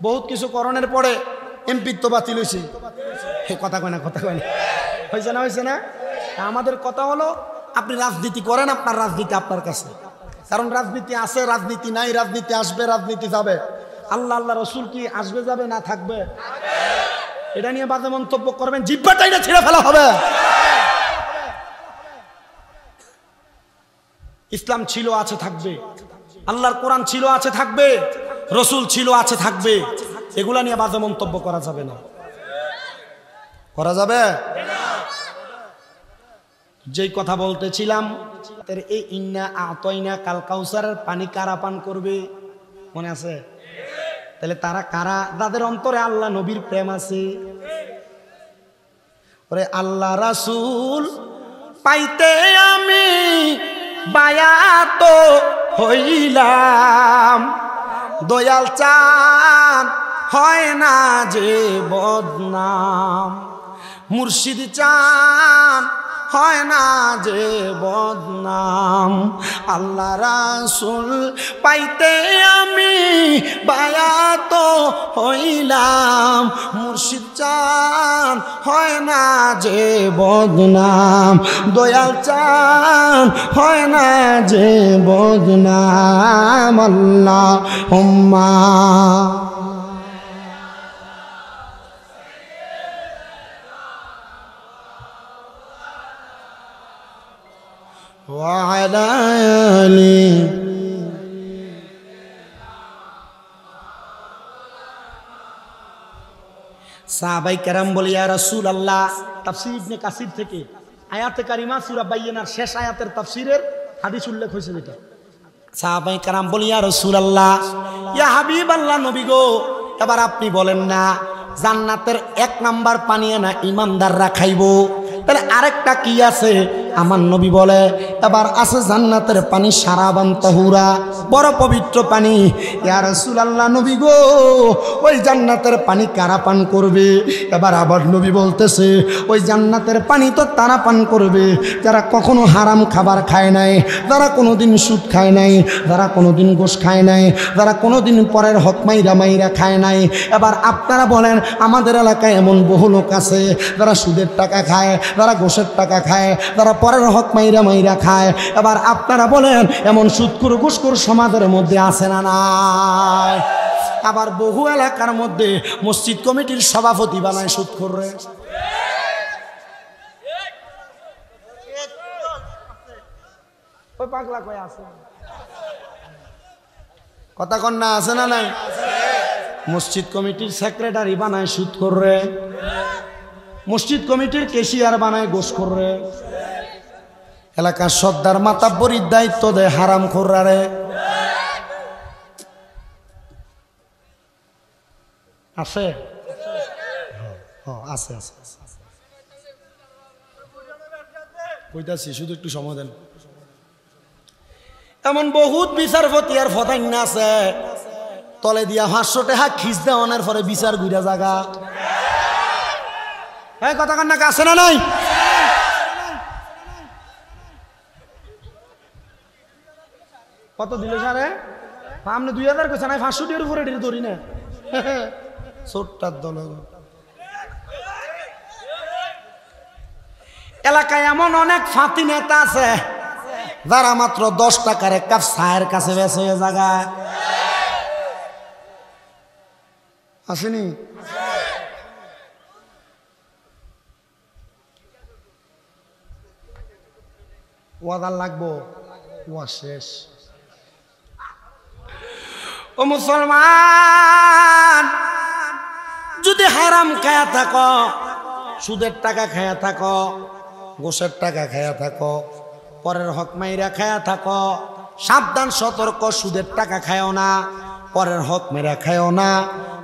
S1: বহুত কিছু করণের পরে এমপিত্ব বাতিল হয়েছে, কথা কয় না? কথা কয় না? হয়েছে না? আমাদের কথা হলো আপনি রাজনীতি করেন, আপনার রাজনীতি আপনার কাছে, কারণ রাজনীতি আছে, রাজনীতি নাই, রাজনীতি আসবে, রাজনীতি যাবে। আল্লাহ রসুল কি আসবে যাবে না থাকবে? এটা নিয়ে বাজে মন্তব্য করবেন, জিহ্বাটা এটা ছিঁড়ে ফেলা হবে। ইসলাম ছিল আছে থাকবে, আল্লাহর কোরআন ছিল আছে থাকবে, রসুল ছিল আছে থাকবে, এগুলা নিয়ে বাজে মন্তব্য করা যাবে না। করা যাবে? যেই কথা বলতেছিলাম, এই ইন্না আতয়না কাল কাউসারের পানি কারা পান করবে মনে আছে? তাহলে তারা কারা? যাদের অন্তরে আল্লাহ নবীর প্রেম আছে। ওরে আল্লাহ রাসূল পাইতে আমি বায়াত হইলাম, দয়াল চান হয় না যে বদনাম, মুর্শিদ চান হয় না যে বদনাম, আল্লাহ রাসূল পাইতে আমি বায়াত হইলাম, মুর্শিদ চান হয় না যে বদনাম, দয়াল চান হয় না যে বদনাম। আল্লাহুম্মা وعلى آله সাহাবায়ে কেরাম বলে ইয়া রাসূলুল্লাহ, তাফসীর ইবনে কাসির থেকে আয়াতে কারিমা সূরা বাইয়িনার শেষ আয়াতের তাফসীরের হাদিস উল্লেখ হয়েছে যেটা। সাহাবায়ে কেরাম বলে ইয়া রাসূলুল্লাহ, ইয়া হাবিবাল্লাহ, নবী গো এবার আপনি বলেন না জান্নাতের 1 নাম্বার পানি না ঈমানদাররা খাইবো, তাহলে আরেকটা কি আছে? আমার নবী বলে এবার আছে জান্নাতের পানি সারাবান তাহুরা, বড় পবিত্র পানি। ইয়া রাসূলুল্লাহ, নবী গো ওই জান্নাতের পানি কারা পান করবে? এবার আবার নবী বলতেছে ওই জান্নাতের পানি তো তারা পান করবে যারা কখনো হারাম খাবার খায় নাই, যারা কোনোদিন সুদ খায় নাই, যারা কোনোদিন গোশ খায় নাই, যারা কোনোদিন পরের হক মাইরা খায় নাই। এবার আপনারা বলেন আমাদের এলাকায় এমন বহু লোক আছে যারা সুদের টাকা খায়, যারা গোশের টাকা খায়, যারা পরের হক মাইরা খায়। এবার আপনারা বলেন এমন সুদখোর ঘুষখোর সমাজের মধ্যে আছে না নাই? আবার বহু এলাকার মধ্যে মসজিদ কমিটির সভাপতি বানায় সুদখোররে। ওই পাগলা কই আছে? কথা কন না, আছে না নাই? মসজিদ কমিটির সেক্রেটারি বানায় সুদখোররে, মসজিদ কমিটির ক্যাশিয়ার বানায় ঘুষখোররে, এলাকার সর্দার মাতাব্বরির দায়িত্ব দেয় হারামখোররে। আছে? আছে আছে কইতাছি, শুধু একটু সময় দেন। এমন বহুত বিচারপতি আর ফতাইন্না আছে তলে দিয়া 500 টাকা খিচ দেওয়ানোর পরে বিচার ঘুরা জায়গা। এই কথা কান্না আছে না নাই? কত দিল সারে? আপনি 2000 কইছেন, 500 টাকার উপরে ধরি না। ছোট্টার দল এলাকায় এমন অনেক ফাঁতি নেতা আছে যারা মাত্র 10 টাকার 1 কাপ চায়ের কাছে বেশ হয়ে জায়গায় আসেনি। ওয়াদার লাগবো, ওয়া শেষ। ও মুসলমান, যদি হারাম খায়া থাকো, সুদের টাকা খায়া থাকো, গোশের টাকা খায়া থাকো, পরের হক মাইরা খায়া থাকো, সাবধান সতর্ক, সুদের টাকা খায়ও না, পরের হক মেরা খায়ও না,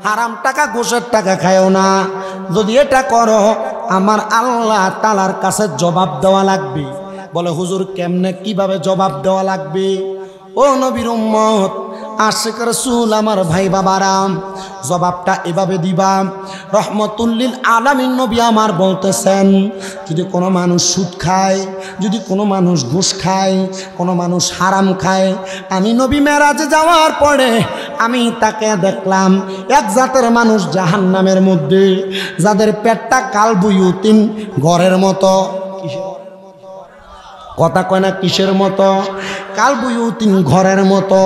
S1: হারাম টাকা ঘুষের টাকা খায়ও না। যদি এটা করো আমার আল্লাহ তাআলার কাছে জবাব দেওয়া লাগবে। বলে হুজুর কেমনে কিভাবে জবাব দেওয়া লাগবে? ও নবীর উম্মত, আশিক রাসূল আমার ভাই বাবারাম, জবাবটা এভাবে দিবা। রহমতুল্লিল আলামিন নবী আমার বলতেছেন, যদি কোনো মানুষ সুদ খায়, যদি কোনো মানুষ ঘুষ খায়, কোনো মানুষ হারাম খায়, আমি নবী মেরাজে যাওয়ার পরে আমি তাকে দেখলাম এক জাতের মানুষ জাহান্নামের মধ্যে, যাদের পেটটা কালবুয়ুতিন ঘরের মতো। কথা কয় না কিসের মতো? কালবুয়ুতিন ঘরের মতো।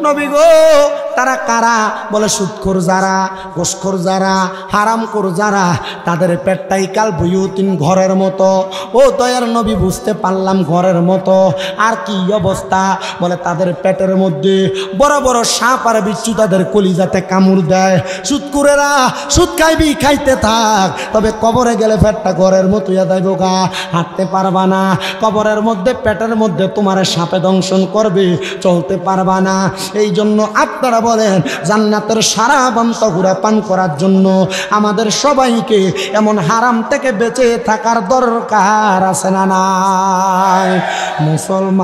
S1: নবী গো তারা কারা? বলে সুদখোর যারা, ঘুষখোর যারা, হারামখোর যারা, তাদের পেটটাই কালবুয়ুতিন ঘরের মতো। ও দয়ার নবী বুঝতে পারলাম ঘরের মতো। আর কি অবস্থা? বলে তাদের পেটের মধ্যে বড় বড় সাপ আর বিচ্ছু তাদের কলিজাতে কামড় দেয়। সুদখোরেরা সুদ খাইবি, খাইতে থাক, তবে কবরে গেলে পেটটা ঘরের মতো যাইব গা, হাঁটতে পারবা না। কবরের মধ্যে পেটের মধ্যে তোমার সাপে দংশন করবে, চলতে পারবা না। এই জন্য আপনারা বলেন জান্নাতের সারা বান্তগুরা পান করার জন্য আমাদের সবাইকে এমন হারাম থেকে বেঁচে থাকার দরকার আছে না নাই? মুসলমান,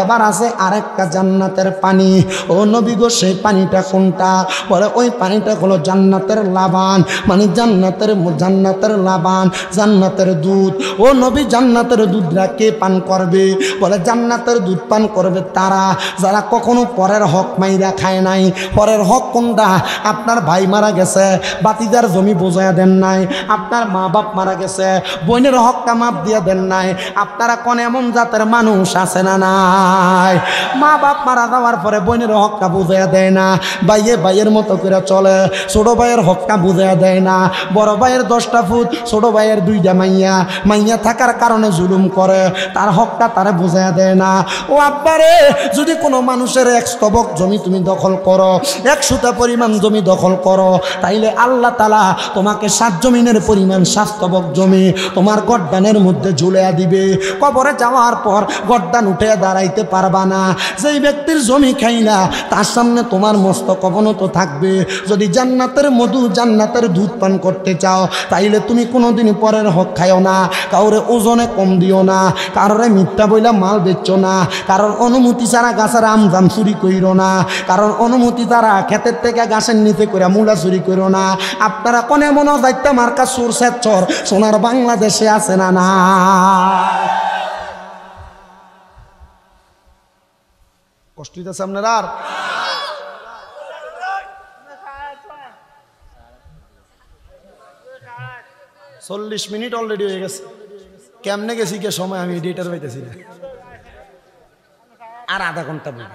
S1: এবার আছে আরেকটা জান্নাতের পানি। ও নবী গো সেই পানিটা কোনটা? বলে ওই পানিটা হলো জান্নাতের লাবান, মানে জান্নাতের লাবান, জান্নাতের দুধ। ও নবী জান্নাতের দুধরা কে পান করবে? বলে জান্নাতের দুধ পান করবে তারা যারা কখনো পরের হক মাইরা খায় নাই। পরের হক কোনটা? আপনার ভাই মারা গেছে, বাতিদার জমি বোঝাইয়া দেন নাই। আপনার মা বাপ মারা গেছে, বোনের হকটা মাপ দিয়ে দেন নাই। আপনারা কোন এমন জাতের মানুষ আছে না নাই? মা বাপ মারা যাওয়ার পরে বোনের হকটা বুঝাইয়া দেয় না, ভাইয়ের মতো করে চলে, ছোট ভাইয়ের হকটা বুঝাইয়া দেয় না। বড় ভাইয়ের 10টা ফুট, ছোট ভাইয়ের 2টা মাইয়া থাকার কারণে জুলুম করে, তার হকটা তারে বুঝাইয়া দেয় না। ও আব্বারে, যদি কোনো মানুষের 1 স্তবক জমি তুমি দখল করো, 1 সুতা পরিমাণ জমি দখল করো, তাইলে আল্লাহ তাআলা তোমাকে 7 জমিনের পরিমাণ 7 স্তবক জমি তোমার গর্দানের মধ্যে ঝুলিয়ে দিবে। কবরে যাওয়ার পর গর্দান উঠে দাঁড়াইতে পারবা না। যেই ব্যক্তির জমি খাইলা তার সামনে তোমার মস্তক অবনত থাকবে। যদি জান্নাতের মধু, জান্নাতের দুধ পান করতে চাও, তাইলে তুমি কোনোদিন পরের হক খাইও না, কাউরে ওজনে কম দিও না, কারোরে মিথ্যা বইলা মাল বেচো না, কারোর অনুমতি ছাড়া গাছের আম জাম চুরি কইরো না, কারণ অনুমতি ছাড়া ক্ষেতের থেকে গাছের নিচে করে মূলা চুরি করো না। আপনারা কোনে মনে দায়িত্ব মার্কা চোর স্বেচ্ছর সোনার বাংলাদেশে আছে না না? কষ্ট হইতেছে আপনার? আর 40 মিনিট অলরেডি হয়ে গেছে। কেমনে গেছি কে সময় আমি এডিটার পাইতেছি না। আর আধা ঘন্টা বলি।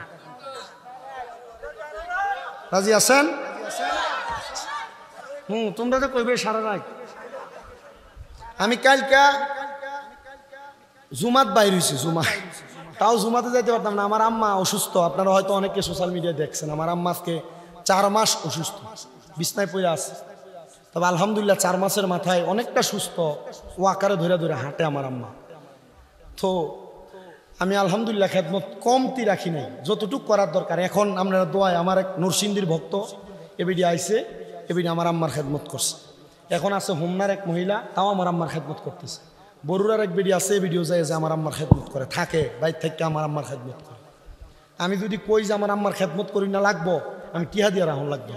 S1: রাজি আছেন? তোমরা তো কইবে সারা রাত। আমি কালকা জুমাত বাইর হয়েছি, তাও জুমাতে যাইতে পারতাম না। আমার আম্মা অসুস্থ, আপনারা হয়তো অনেকে সোশ্যাল মিডিয়ায় দেখছেন। আমার আম্মা আজকে 4 মাস অসুস্থ, বিছনায় পড়ে আছে। তবে আলহামদুলিল্লাহ 4 মাসের মাথায় অনেকটা সুস্থ, ও আকারে ধরে ধরে হাঁটে আমার আম্মা। তো আমি আলহামদুলিল্লাহ খেদমত কমতি রাখি নাই, যতটুকু করার দরকার। এখন আপনারা দোয়ায়, আমার এক নরসিংদীর ভক্ত এবিডি আইছে, এবিডি আমার আম্মার খেদমত করছে। এখন আছে হোমনার এক মহিলা, তাও আমার আম্মার খেদমত করতেছে। বরুরার এক বিডি আছে, ভিডিও যায় যে আমার আম্মার খেদমত করে থাকে, বাইর থেকে আমার আম্মার খেদমত করে। আমি যদি কই যে আমার আম্মার খেদমত করি না লাগবো, আমি টিহা দিয়ে রাহন লাগবে।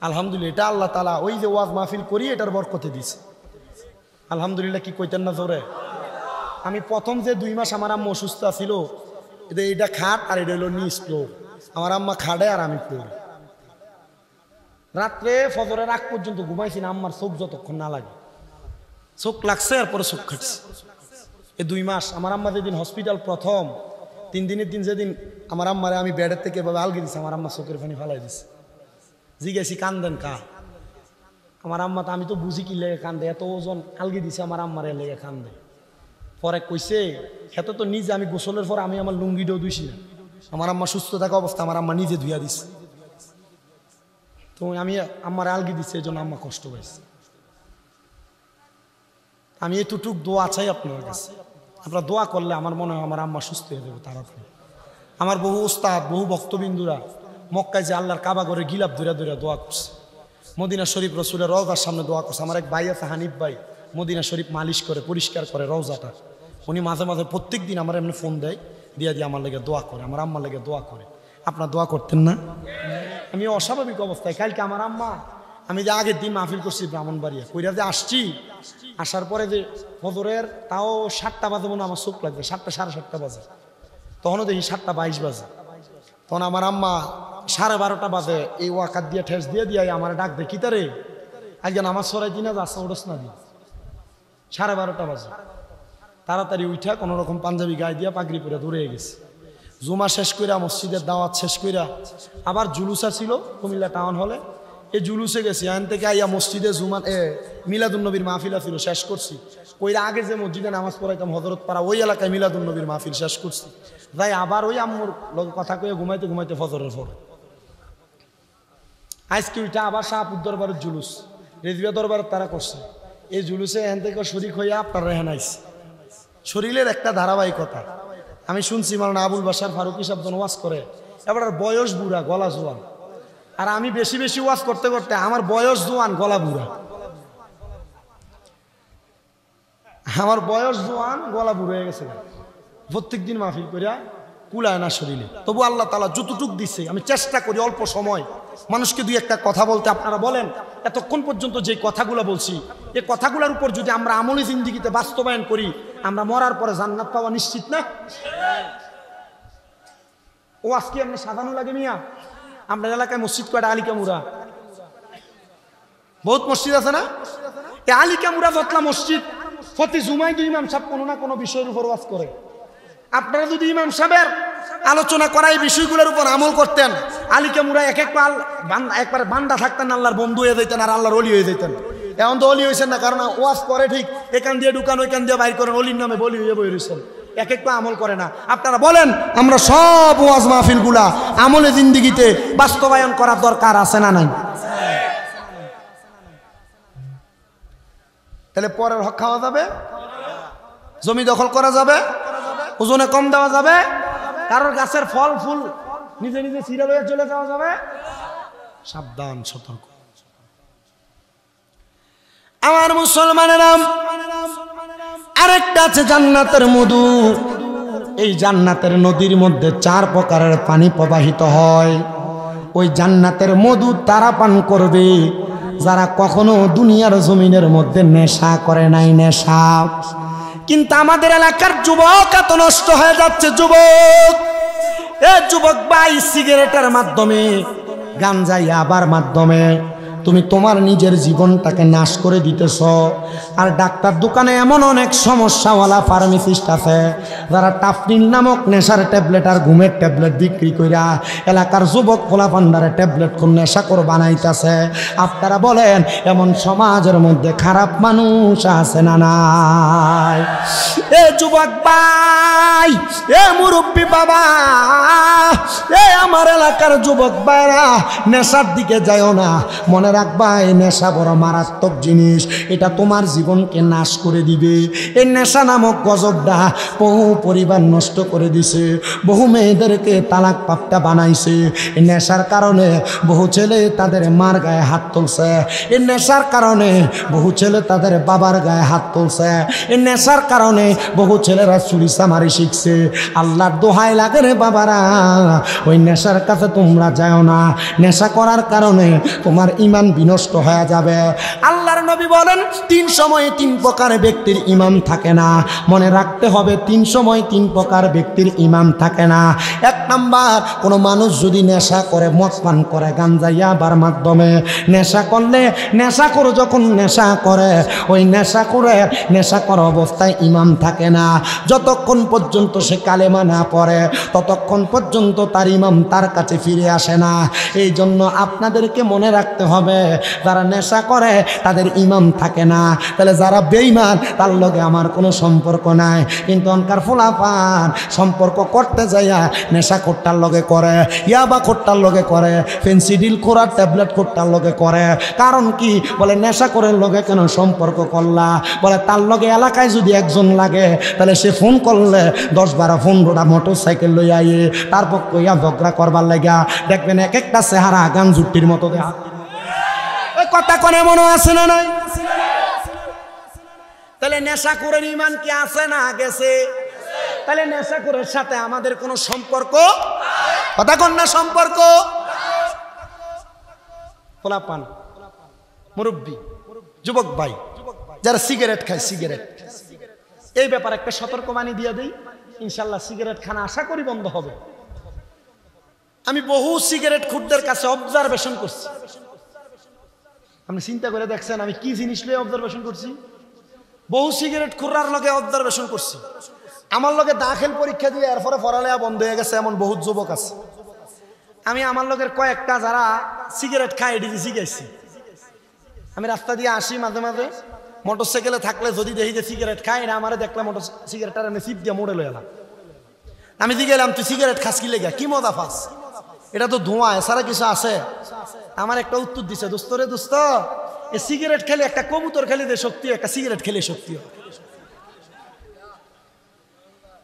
S1: আলহামদুলিল্লাহ এটা আল্লাহ তাআলা ওই যে ওয়াজ মাহফিল করি এটার বরকতে দিছে। আলহামদুলিল্লাহ কি কইতেন না জোরে? আমি প্রথম যে 2 মাস আমার আম্মা অসুস্থ ছিল, এটা খাট আর এটা হলো নিচ ফ্লোর। আমার আম্মা খাড়ে আর আমি ফ্লোর। রাত্রে ফজরের আগ পর্যন্ত ঘুমাইছি না, আম্মার চোখ যতক্ষণ না লাগে। চোখ লাগছে আর পরে চোখ খাটছে। এই 2 মাস আমার আম্মা যেদিন হসপিটাল প্রথম 3 দিনের দিন যেদিন আমার আম্মারে আমি বেডের থেকে এভাবে আলগি দিছি, আমার আম্মা চোখের পানি ফালাই দিছে। জিজ্ঞাসি কান্দেন কা? আমার আম্মা তো, আমি তো বুঝি কি লেগে কান্দে, এত ওজন আলগি দিছে আমার আম্মারে লেগে কান্দে। পরে কইছে হেতো তো নিজে, আমি গোসলের পর আমি আমার লুঙ্গিটাও ধুইছি না, আমার আম্মা সুস্থ থাকা অবস্থা আমার আম্মা নিজে ধুইয়া দিছে। তো আমি আম্মারে আলগি দিচ্ছে, এই জন্য আম্মা কষ্ট পাইছে। আমি এতটুক দোয়া চাই আপনার কাছে, আপনারা দোয়া করলে আমার মনে হয় আমার আম্মা সুস্থ হয়ে যাবে তাড়াতাড়ি। আমার বহু ওস্তাদ, বহু ভক্তবিন্দুরা মক্কায় যে আল্লাহর কাবা করে গিলাপ ধরে ধরে দোয়া করছে, মদিনা শরীফ রসুলের রওজার সামনে দোয়া করছে। আমার এক ভাই আছে হানিফ ভাই, মদিনা শরীফ মালিশ করে পরিষ্কার করে রওজাটা, উনি মাঝে মাঝে প্রত্যেক দিন আমার এমনি ফোন দেয়, দিয়ে আমার লেগে দোয়া করে, আমার আম্মার লেগে দোয়া করে। আপনার দোয়া করতেন না? আমি অস্বাভাবিক অবস্থায় কালকে আমার আম্মা, আমি যে আগের দিন মাহফিল করছি ব্রাহ্মণবাড়িয়া, কইরা যে আসছি, আসার পরে যে ফজরের তাও 7টা বাজে মনে আমার চোখ লাগবে, 7টা সাড়ে 7টা বাজে, তখনও দেখি 7টা 22 বাজে। তখন আমার আম্মা 12:30 বাজে এই ওয়াকাত দিয়ে ঠেস দিয়ে দিয়ে আমার ডাক দে, কি তারে একজন আমার সরাই দিনা যাচ্ছে ওরস না দিন, 12:30 বাজে। তাড়াতাড়ি উঠা কোনো রকম পাঞ্জাবি গায়ে দিয়া পাগড়ি পরে দৌড়ে গেছে। জুমা শেষ কইরা, মসজিদের দাওয়াত শেষ কইরা, আবার জুলুসা ছিল কুমিল্লা টাউন হলে, এই জুলুসে গেছি। এখান থেকে আইয়া মসজিদে জুমান মিলাদুন্নবীর মাহফিলা ছিল, শেষ করছি। কইরা আগে যে মসজিদে নামাজ পড়াইতাম হজরত পাড়া, ওই এলাকায় মিলাদুন্নবীর মাহফিল শেষ করছি। যাই আবার ওই আম্মুর লোক কথা কয়ে ঘুমাইতে ঘুমাইতে ফজরের পর আজকে ওইটা আবার শাহপুর দরবারের জুলুস, রেজবিয়া দরবারের তারা করছে। এই জুলুসে এখান থেকে শরিক হইয়া আপনার রেহান আইছে। শরীরের একটা ধারাবাহিকতা আমি শুনছি, মাওলানা আবুল বাশার ফারুকী সাহেব যখন ওয়াজ করে, এবার বয়স বুড়া গলা জোয়ান, আর আমি বেশি বেশি ওয়াজ করতে করতে আমার বয়স জোয়ান গলা বুড়া, আমার বয়স জোয়ান গলা বুড়ো হয়ে গেছে। প্রত্যেক দিন মাহফিল করিয়া কুলায় না শরীরে, তবু আল্লাহ তাআলা যতটুক দিছে আমি চেষ্টা করি অল্প সময় মানুষকে দুই একটা কথা বলতে। আপনারা বলেন এতক্ষণ পর্যন্ত যে কথাগুলো বলছি, এই কথাগুলোর উপর যদি আমরা আমলি জিন্দেগিতে বাস্তবায়ন করি, আমরা মরার পরে জান্নাত পাওয়া নিশ্চিত না? ও আজকে আপনি সাজানো লাগে মিয়া? আপনার এলাকায় মসজিদ কয়টা? আলিকামুরা বহুত মসজিদ আছে না? এই আলিকামুরা যতলা মসজিদ প্রতি জুমায় দুই ইমাম সাহেব কোনো না কোনো বিষয়ের উপর ওয়াজ করে। আপনারা যদি ইমাম সাহেবের আলোচনা করা এই বিষয়গুলোর উপর আমল করতেন, আলিকামুরা একবার বান্দা থাকতেন, আল্লাহর বন্ধু হয়ে যেতেন আর আল্লাহর অলি হয়ে যেতেন। এখন তো অলি হয়েছেন না, কারণ ওয়াজ করে ঠিক, এখান দিয়ে ঢুকান ওইখান দিয়ে বাইর করেন, অলির নামে বলি হয়ে বই রয়েছেন, এক একটা আমল করে না। আপনারা বলেন আমরা সব ওয়াজ মাহফিলগুলা আমলে জিন্দেগিতে বাস্তবায়ন করার দরকার আছে না নাই? তাহলে পরের হক খাওয়া যাবে, জমি দখল করা যাবে, ওজনে কম দেওয়া যাবে, কারোর গাছের ফল ফুল নিজে নিজে ছিঁড়ে লয়ে চলে যাওয়া যাবে। সাবধান, সতর্ক আমার মুসলমানেরা। আরেকটা আছে জান্নাতের মধু। এই জান্নাতের নদীর মধ্যে 4 প্রকারের পানি প্রবাহিত হয়। ওই জান্নাতের মধু তারা পান করবে যারা কখনো দুনিয়ার জমিনের মধ্যে নেশা করে নাই, নেশা। কিন্তু আমাদের এলাকার যুবক এত নষ্ট হয়ে যাচ্ছে। যুবক, এ যুবক ভাই, সিগারেটের মাধ্যমে, গাঞ্জা ইয়াবার মাধ্যমে তুমি তোমার নিজের জীবনটাকে নাশ করে দিতেছ। আর ডাক্তার দোকানে এমন অনেক সমস্যাওয়ালা ফার্মাসিস্ট আছে যারা টাফনিল নামক নেশার ট্যাবলেট আর ঘুমের ট্যাবলেট বিক্রি কইরা এলাকার যুবক পোলা ভান্ডারে ট্যাবলেট কোন নেশা করে বানাইতেছে। আপনারা বলেন এমন সমাজের মধ্যে খারাপ মানুষ আছে না নাই? এ যুবক ভাই, এ মুরব্বী বাবা, এ আমার এলাকার যুবক ভাইরা, নেশার দিকে যাইও না। মনে রাখবা এই নেশা বড় মারাত্মক জিনিস, এটা তোমার জীবনকে নাশ করে দিবে। এই নেশা নামক গজবটা বহু পরিবার নষ্ট করে দিছে, বহু মেয়েদেরকে তালাক প্রাপ্তা বানাইছে। এই নেশার কারণে বহু ছেলে তাদের মার গায়ে হাত তুলছে। এই নেশার কারণে বহু ছেলে তাদের বাবার গায়ে হাত তুলছে। এই নেশার কারণে বহু ছেলেরা চুরি চামারি শিখছে। আল্লাহর দোহাই লাগে রে বাবারা, ওই নেশার কাছে তোমরা যাও না। নেশা করার কারণে তোমার ইমান বিনষ্ট হয়ে যাবে। আল্লাহর নবী বলেন 3 সময়ে 3 প্রকার ব্যক্তির ঈমান থাকে না। মনে রাখতে হবে 3 সময় 3 প্রকার ব্যক্তির ঈমান থাকে না। 1 নাম্বার, কোনো মানুষ যদি নেশা করে, মদ পান করে, গাঞ্জা ইয়াবার মাধ্যমে নেশা করলে, নেশা করে যখন নেশা করে, ওই নেশা করা অবস্থায় ঈমান থাকে না। যতক্ষণ পর্যন্ত সে কালেমা না পড়ে ততক্ষণ পর্যন্ত তার ঈমান তার কাছে ফিরে আসে না। এই জন্য আপনাদেরকে মনে রাখতে হবে যারা নেশা করে তাদের ইমান থাকে না। তাহলে যারা বেঈমান তার লগে আমার কোনো সম্পর্ক নাই। কিন্তু অনকার ফুলাফান সম্পর্ক করতে যাইয়া নেশা খোরটার লগে করে, ইয়াবা খোরটার লগে করে, ফেন্সিডিল খোরার ট্যাবলেট খোরটার লগে করে। কারণ কি? বলে নেশা করে লগে কেন সম্পর্ক করলা? বলে তার লগে এলাকায় যদি একজন লাগে তাহলে সে ফোন করলে 10-12-15টা মোটর সাইকেল লই আইয়ে তারপর কইয়া ঝগড়া করবার লাগা। দেখবেন এক একটা চেহারা গান জুটির মতো দেয়া। ওই কথা কোনে মনে আছে না নাই? তাহলে নেশা করে ইমান কি আছে না গেছে? তাহলে নেশা করে সাথে আমাদের কোনো সম্পর্ক, কথা কোন না সম্পর্ক? পোলাপান, মুরব্বী, যুবক ভাই যারা সিগারেট খায়, সিগারেট এই ব্যাপারে একটা সতর্কবাণী দিয়ে দেই, ইনশাল্লাহ সিগারেট খানা আশা করি বন্ধ হবে। আমি বহু সিগারেট খুরদের কাছে অবজারভেশন করছি। আপনি চিন্তা করে দেখছেন আমি কি জিনিস নিয়ে অবজারভেশন করছি? বহু সিগারেট খুররার লগে অবজারভেশন করছি। আমার লগে দাখিল পরীক্ষা দিয়ে এরপরে পড়ালেখা বন্ধ হয়ে গেছে এমন বহুত যুবক আছে। আমি আমার লগের কয়েকটা যারা সিগারেট খায় এটি শিখাইছি। আমি রাস্তা দিয়ে আসি মাঝে মাঝে, মোটর সাইকেলে থাকলে যদি দেখি যে সিগারেট খায়, এটা আমার দেখলাম মোটর সিগারেটটা আমি সিপ দিয়ে মোড়ে লয়ে এলাম। আমি দিয়ে গেলাম তুই সিগারেট খাস কি লেগে, কি মজা পাস? এটা তো ধোঁয়া, এছাড়া কিছু আছে? আমার একটা উত্তর দিছে, দোস্ত রে দোস্ত, এই সিগারেট খেলে একটা কবুতর খেলে যে শক্তি, একটা সিগারেট খেলে শক্তি হয়।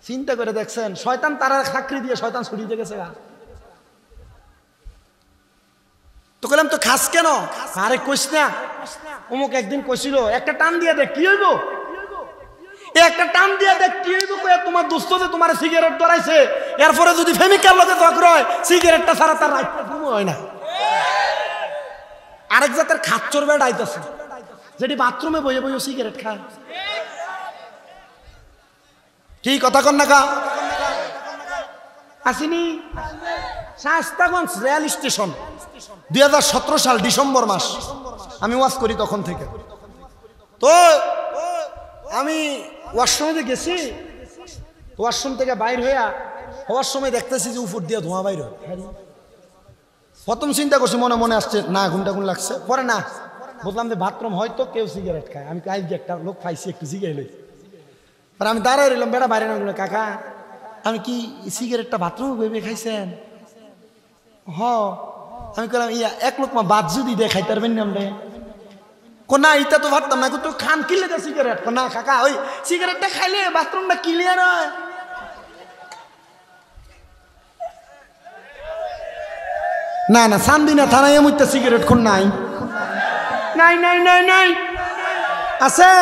S1: চিন্তা করে দেখছেন, শয়তান তারা চাকরি দিয়ে শয়তান ছুটিতে গেছে। তো বললাম তো খাস কেন? আরে কইস না, অমুক একদিন কইছিল একটা টান দিয়ে দেখ কি হইব, একটা টান দিয়ে দেখ কি হইব। তোমার দোস্ত যে তোমার সিগারেট ধরাইছে, এরপরে যদি ফেমিকার লগে ঝগড়া হয়, সিগারেটটা ছাড়া তার রাইট হয় না। আরেক জাতের খাচ্চর বেড আইতেছে, যেটি বাথরুমে বইয়ে বইয়ে সিগারেট খায়। কি কথা কন না কা? আসিনি শাস্তাগঞ্জ রেল স্টেশন 2017 সাল ডিসেম্বর মাস আমি ওয়াজ করি তখন থেকে। তো আমি ওয়াশরুমে গেছি, ওয়াশরুম থেকে বাইর হওয়ার সময় দেখতেছি যে উপর দিয়ে ধোঁয়া বাইর হয়। প্রথম চিন্তা করছি মনে মনে আসছে না ঘুমটা গুণ লাগছে, পরে না বুঝলাম যে বাথরুম হয়তো কেউ সিগারেট খায়। আমি কাজ দিয়ে একটা লোক পাইছি, একটু জিগাই লই। আর আমি দাঁড়াই রইলাম, বেড়া বাইরে না, কাকা আমি কি সিগারেটটা বাথরুমে ভেবে খাইছেন? হ। আমি কইলাম ইয়া এক লোক মা বাদ যদি দিয়ে খাইতে পারবেন না? আমরা না এটা তো ভাবতাম না, তো খান কিনলে তো সিগারেট না কাকা, ওই সিগারেটটা খাইলে বাথরুমটা ক্লিয়ার হয়। না না সান্দিনা থানায় এমনিতে সিগারেট খুন নাই, নাই নাই নাই নাই আছে।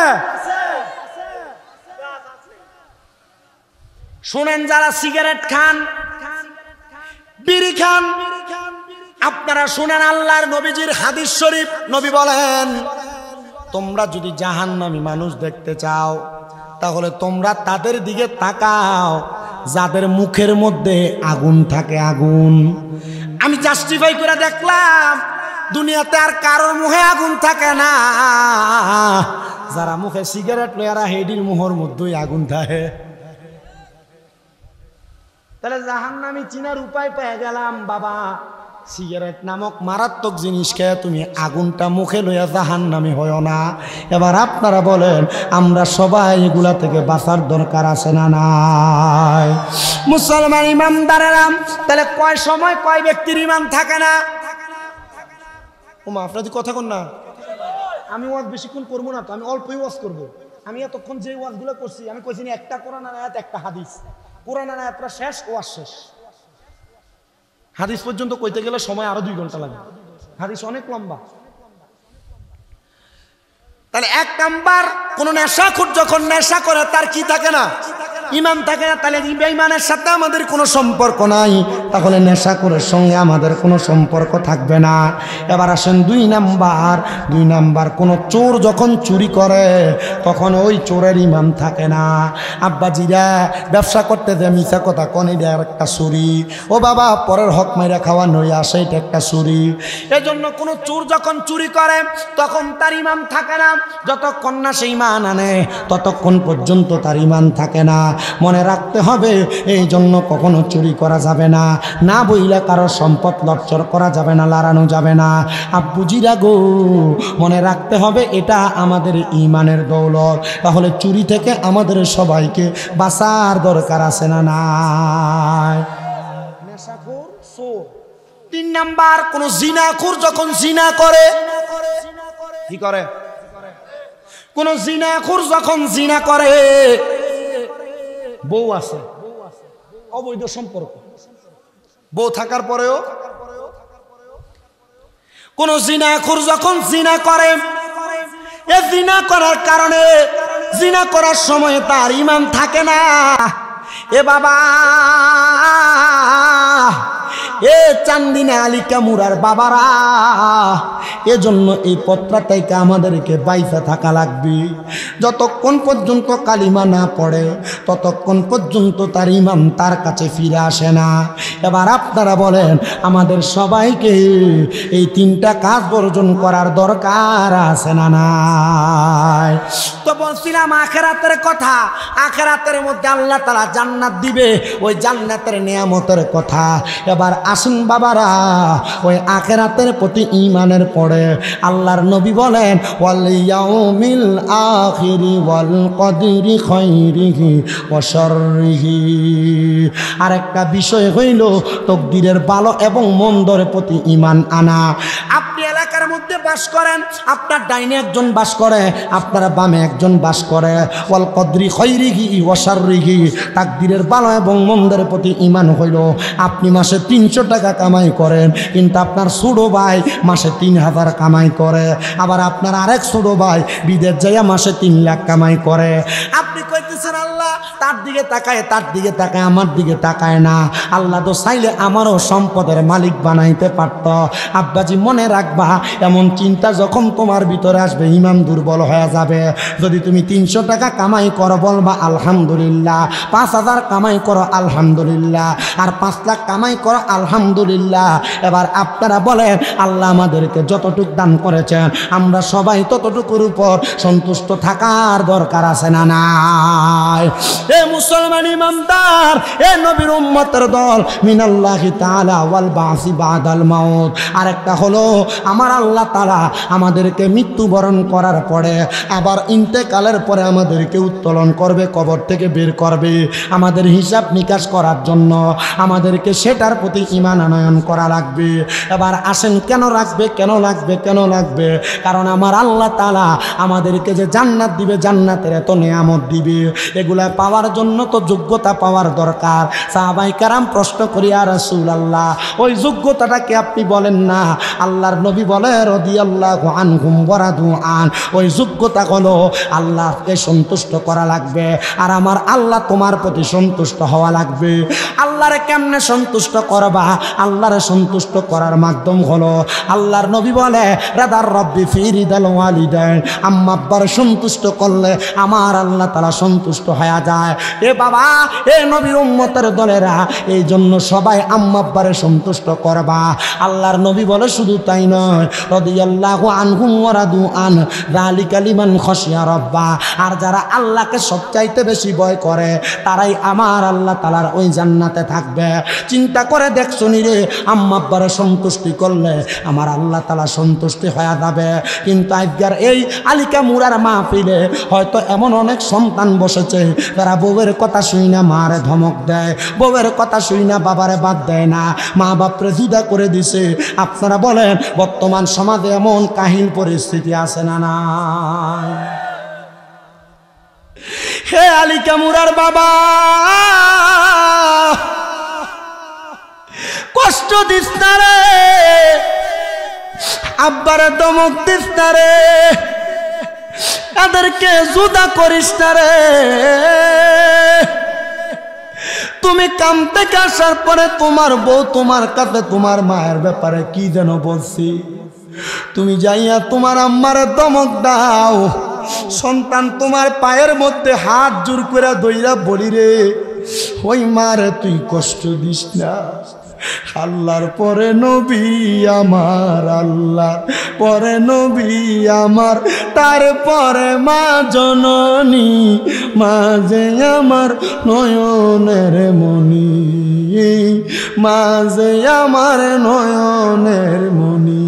S1: শুনেন, যারা সিগারেট খান, বিড়ি খান, আপনারা শুনেন আল্লাহর নবীজির হাদিস শরীফ। নবী বলেন, তোমরা যদি জাহান্নামী মানুষ দেখতে চাও তাহলে তোমরা তাদের দিকে তাকাও যাদের মুখের মধ্যে আগুন থাকে, আগুন। আমি জাস্টিফাই করে দেখলাম দুনিয়াতে আর কারোর মুখে আগুন থাকে না। যারা মুখে সিগারেট লয়ারা হেডির মুখের মধ্যেই আগুন থাকে। তাহলে জাহান্নামী চিনার উপায় পেয়ে গেলাম। বাবা, সিগারেট নামক মারাত্মক জিনিস খেয়ে তুমি আগুনটা মুখে লইয়া জাহান্নামী হয়ো না। এবার আপনারা বলেন, আমরা সবাই এগুলা থেকে বাঁচার দরকার আছে না নাই? মুসলমান ইমানদারেরা, তাহলে কয় সময় কয় ব্যক্তির ইমান থাকে না? ওমা আপনাদের কথা কন না। আমি ওয়াজ বেশিক্ষণ করবো না তো, আমি অল্পই ওয়াজ করবো। আমি এতক্ষণ যে ওয়াজগুলো করছি, আমি কইছি না একটা কোরআন আয়াত একটা হাদিস, কোরআন আয়াতটা শেষ, ওয়াজ শেষ। হাদিস পর্যন্ত কইতে গেলে সময় আরো 2 ঘন্টা লাগে, হাদিস অনেক লম্বা। তাহলে 1 নাম্বার, কোন নেশাখোর যখন নেশা করে তার কি থাকে না? ইমান থাকে না। তাহলে বেঈমানের সাথে আমাদের কোনো সম্পর্ক নাই, তাহলে নেশাখোরের সঙ্গে আমাদের কোনো সম্পর্ক থাকবে না। এবার আসেন 2 নাম্বার, কোন চোর যখন চুরি করে তখন ওই চোরের ইমান থাকে না। আব্বাজিরা ব্যবসা করতে যে মিছা কথা কনে দেয় একটা চুরি। ও বাবা, পরের হক মাইরা খাওয়া নই আসে, এটা একটা চুরি। এজন্য কোনো চোর যখন চুরি করে তখন তার ইমান থাকে না। যতক্ষণ না সে ইমান আনে ততক্ষণ পর্যন্ত তার ইমান থাকে না। মনে রাখতে হবে, এই জন্য কখনো চুরি করা যাবে না। না বইলা কারো সম্পদ লটচর করা যাবে না, লড়ানো যাবে না। আব্বুজিরা গো, মনে রাখতে হবে এটা আমাদের ঈমানের দৌলত। তাহলে চুরি থেকে আমাদের সবাইকে বাঁচার দরকার আছে না নাই? নেশাখোর, চোর। 3 নাম্বার, কোন জিনাখোর যখন জিনা করে, কি করে? কোন জিনাখোর যখন জিনা করে, বউ আছে, অবৈধ সম্পর্ক, বউ থাকার পরেও কোন জিনাখোর যখন জিনা করে, এ জিনা করার কারণে, জিনা করার সময় তার ঈমান থাকে না। এ বাবা, এ চান্দিনা আলিকা মুরার বাবারা, এজন্য এই পত্রা থেকে আমাদেরকে বাইসা থাকা লাগবে। যতক্ষণ পর্যন্ত কালিমা না পড়ে ততক্ষণ পর্যন্ত তার ঈমান তার কাছে ফিরে আসে না। এবার আপনারা বলেন, আমাদের সবাইকে এই 3টা কাজ বর্জন করার দরকার আছে না নাই? তো বলছিলাম আখিরাতের কথা, আখিরাতের মধ্যে আল্লাহ তাআলা জান্নাত দিবে, ওই জান্নাতের নিয়ামতের কথা। এবার আসুন বাবারা, ওই আখিরাতের প্রতি ঈমানের পরে আল্লাহর নবী বলেন, ওয়াল ইয়াউমিল আখিরি ওয়াল কদরি খাইরিহি ওয়া শাররিহি। আরেকটা বিষয় হইল তাকদীরের ভালো এবং মন্দর প্রতি ঈমান আনা। আপনি এলাকার মধ্যে বাস করেন, আপনার ডাইনে একজন বাস করে, আপনার বামে একজন বাস করে। ওয়াল কদরি খাইরিহি ওয়া শাররিহি, তাকদীরের ভালো এবং মন্দের প্রতি ঈমান হইল আপনি মাসে 300 টাকা কামাই করেন, কিন্তু আপনার ছোট ভাই মাসে 3000 কামাই করে। আবার আপনার আরেক ছোট ভাই বিদেশ যাইয়া মাসে 3 লাখ কামাই করে। আপনি কইতেছেন আল্লাহ তার দিকে তাকায়, তার দিকে তাকায়, আমার দিকে তাকায় না। আল্লাহ তো চাইলে আমারও সম্পদের মালিক বানাইতে পারত। আব্বাজি মনে রাখবা, এমন চিন্তা যখন তোমার ভিতরে আসবে ঈমান দুর্বল হয়ে যাবে। যদি তুমি 300 টাকা কামাই করো, বলবা আলহামদুলিল্লাহ। 5000 কামাই করো, আলহামদুলিল্লাহ। আর 5 লাখ কামাই করো, আলহামদুলিল্লাহ। এবার আপনারা বলেন, আল্লাহ আমাদেরকে যতটুকু দান করেছেন আমরা সবাই ততটুকুর উপর সন্তুষ্ট থাকার দরকার আছে না নাই? এ মুসলমান ইমানদার, এ নবীর উম্মতের দল, মিনাল্লাহি তাআলা ওয়াল বাসি বাদাল মাউত। আরেকটা হলো আমার আল্লাহ তাআলা আমাদেরকে মৃত্যুবরণ করার পরে আবার ইন্তেকালের পরে আমাদেরকে উত্তোলন করবে, কবর থেকে বের করবে আমাদের হিসাব নিকাশ করার জন্য। আমাদেরকে সেটার প্রতি ঈমান আনয়ন করা লাগবে। এবার আসেন, কেন রাখবে, কেন লাগবে, কেন লাগবে? কারণ আমার আল্লাহ তাআলা আমাদেরকে যে জান্নাত দিবে, জান্নাতের এত নিয়ামত দিবে, এগুলা পাওয়ার জন্য তো যোগ্যতা পাওয়ার দরকার। সাহাবায়ে কেরাম প্রশ্ন করি, ইয়া রাসূলুল্লাহ, ওই যোগ্যতাটা কি আপনি বলেন না? আল্লাহর নবী বলে, রাদিয়াল্লাহু আনহুম ওয়া রাদু আন, ওই যোগ্যতা হলো আল্লাহকে সন্তুষ্ট করা লাগবে, আর আমার আল্লাহ তোমার প্রতি সন্তুষ্ট হওয়া লাগবে। আল্লাহরে কেমনে সন্তুষ্ট করবা? আল্লাহরে সন্তুষ্ট করার মাধ্যম হলো, আল্লাহর নবী বলে, রাদার রব্বি ফি রিদাল ওয়ালিদাইন, আম্মা আব্বার সন্তুষ্ট করলে আমার আল্লাহ তাআলা সন্তুষ্ট হয়ে যায়। এ বাবা, এ নবীর উম্মতের দলেরা, এই জন্য সবাই আম্মা আব্বারে সন্তুষ্ট করবা। আল্লাহর নবী বলে, শুধু তাই নয়, রাদিয়াল্লাহু আনহুম ওয়া রাদু আন, যালিকা লিমান খাশিয়া রাব্বা, আর যারা আল্লাহকে সবচাইতে বেশি ভয় করে তারাই আমার আল্লাহ তাআলার ওই জান্নাতে থাকবে। চিন্তা করে দেখছো নি রে, আম্মা আব্বারে সন্তুষ্টি করলে আমার আল্লাহ তাআলা সন্তুষ্টি হয়ে যাবে। কিন্তু আজকের এই আলিকা মুরার মাহফিলে হয়তো এমন অনেক সন্তান বসেছে তারা বউয়ের কথা শুই না মারে ধমক দেয়, বউয়ের কথা শুই না বাবারে বাদ দেয় না, মা বাপরে জুদা করে দিছে। আপনারা বলেন, বর্তমান সমাজে এমন কাহিল পরিস্থিতি আছে না না? হে আলিকা মুরার বাবা, কষ্ট দিস না রে, আব্বারে ধমক দিস না রে, তাদেরকে জুদা করিস না রে। তুমি কাম থেকে আসার পরে তোমার বউ তোমার কাছে তোমার মায়ের ব্যাপারে কি যেন বলছি, তুমি যাইয়া তোমার আম্মারে ধমক দাও। সন্তান তোমার পায়ের মধ্যে হাত জোর করে দইরা বলি রে, ওই মারে তুই কষ্ট দিস না। আল্লাহর পরে নবী আমার, আল্লাহর পরে নবী আমার, তারপরে মা জননী, মা যে আমার নয়নের মণি, মাঝে আমার নয়নের মনি।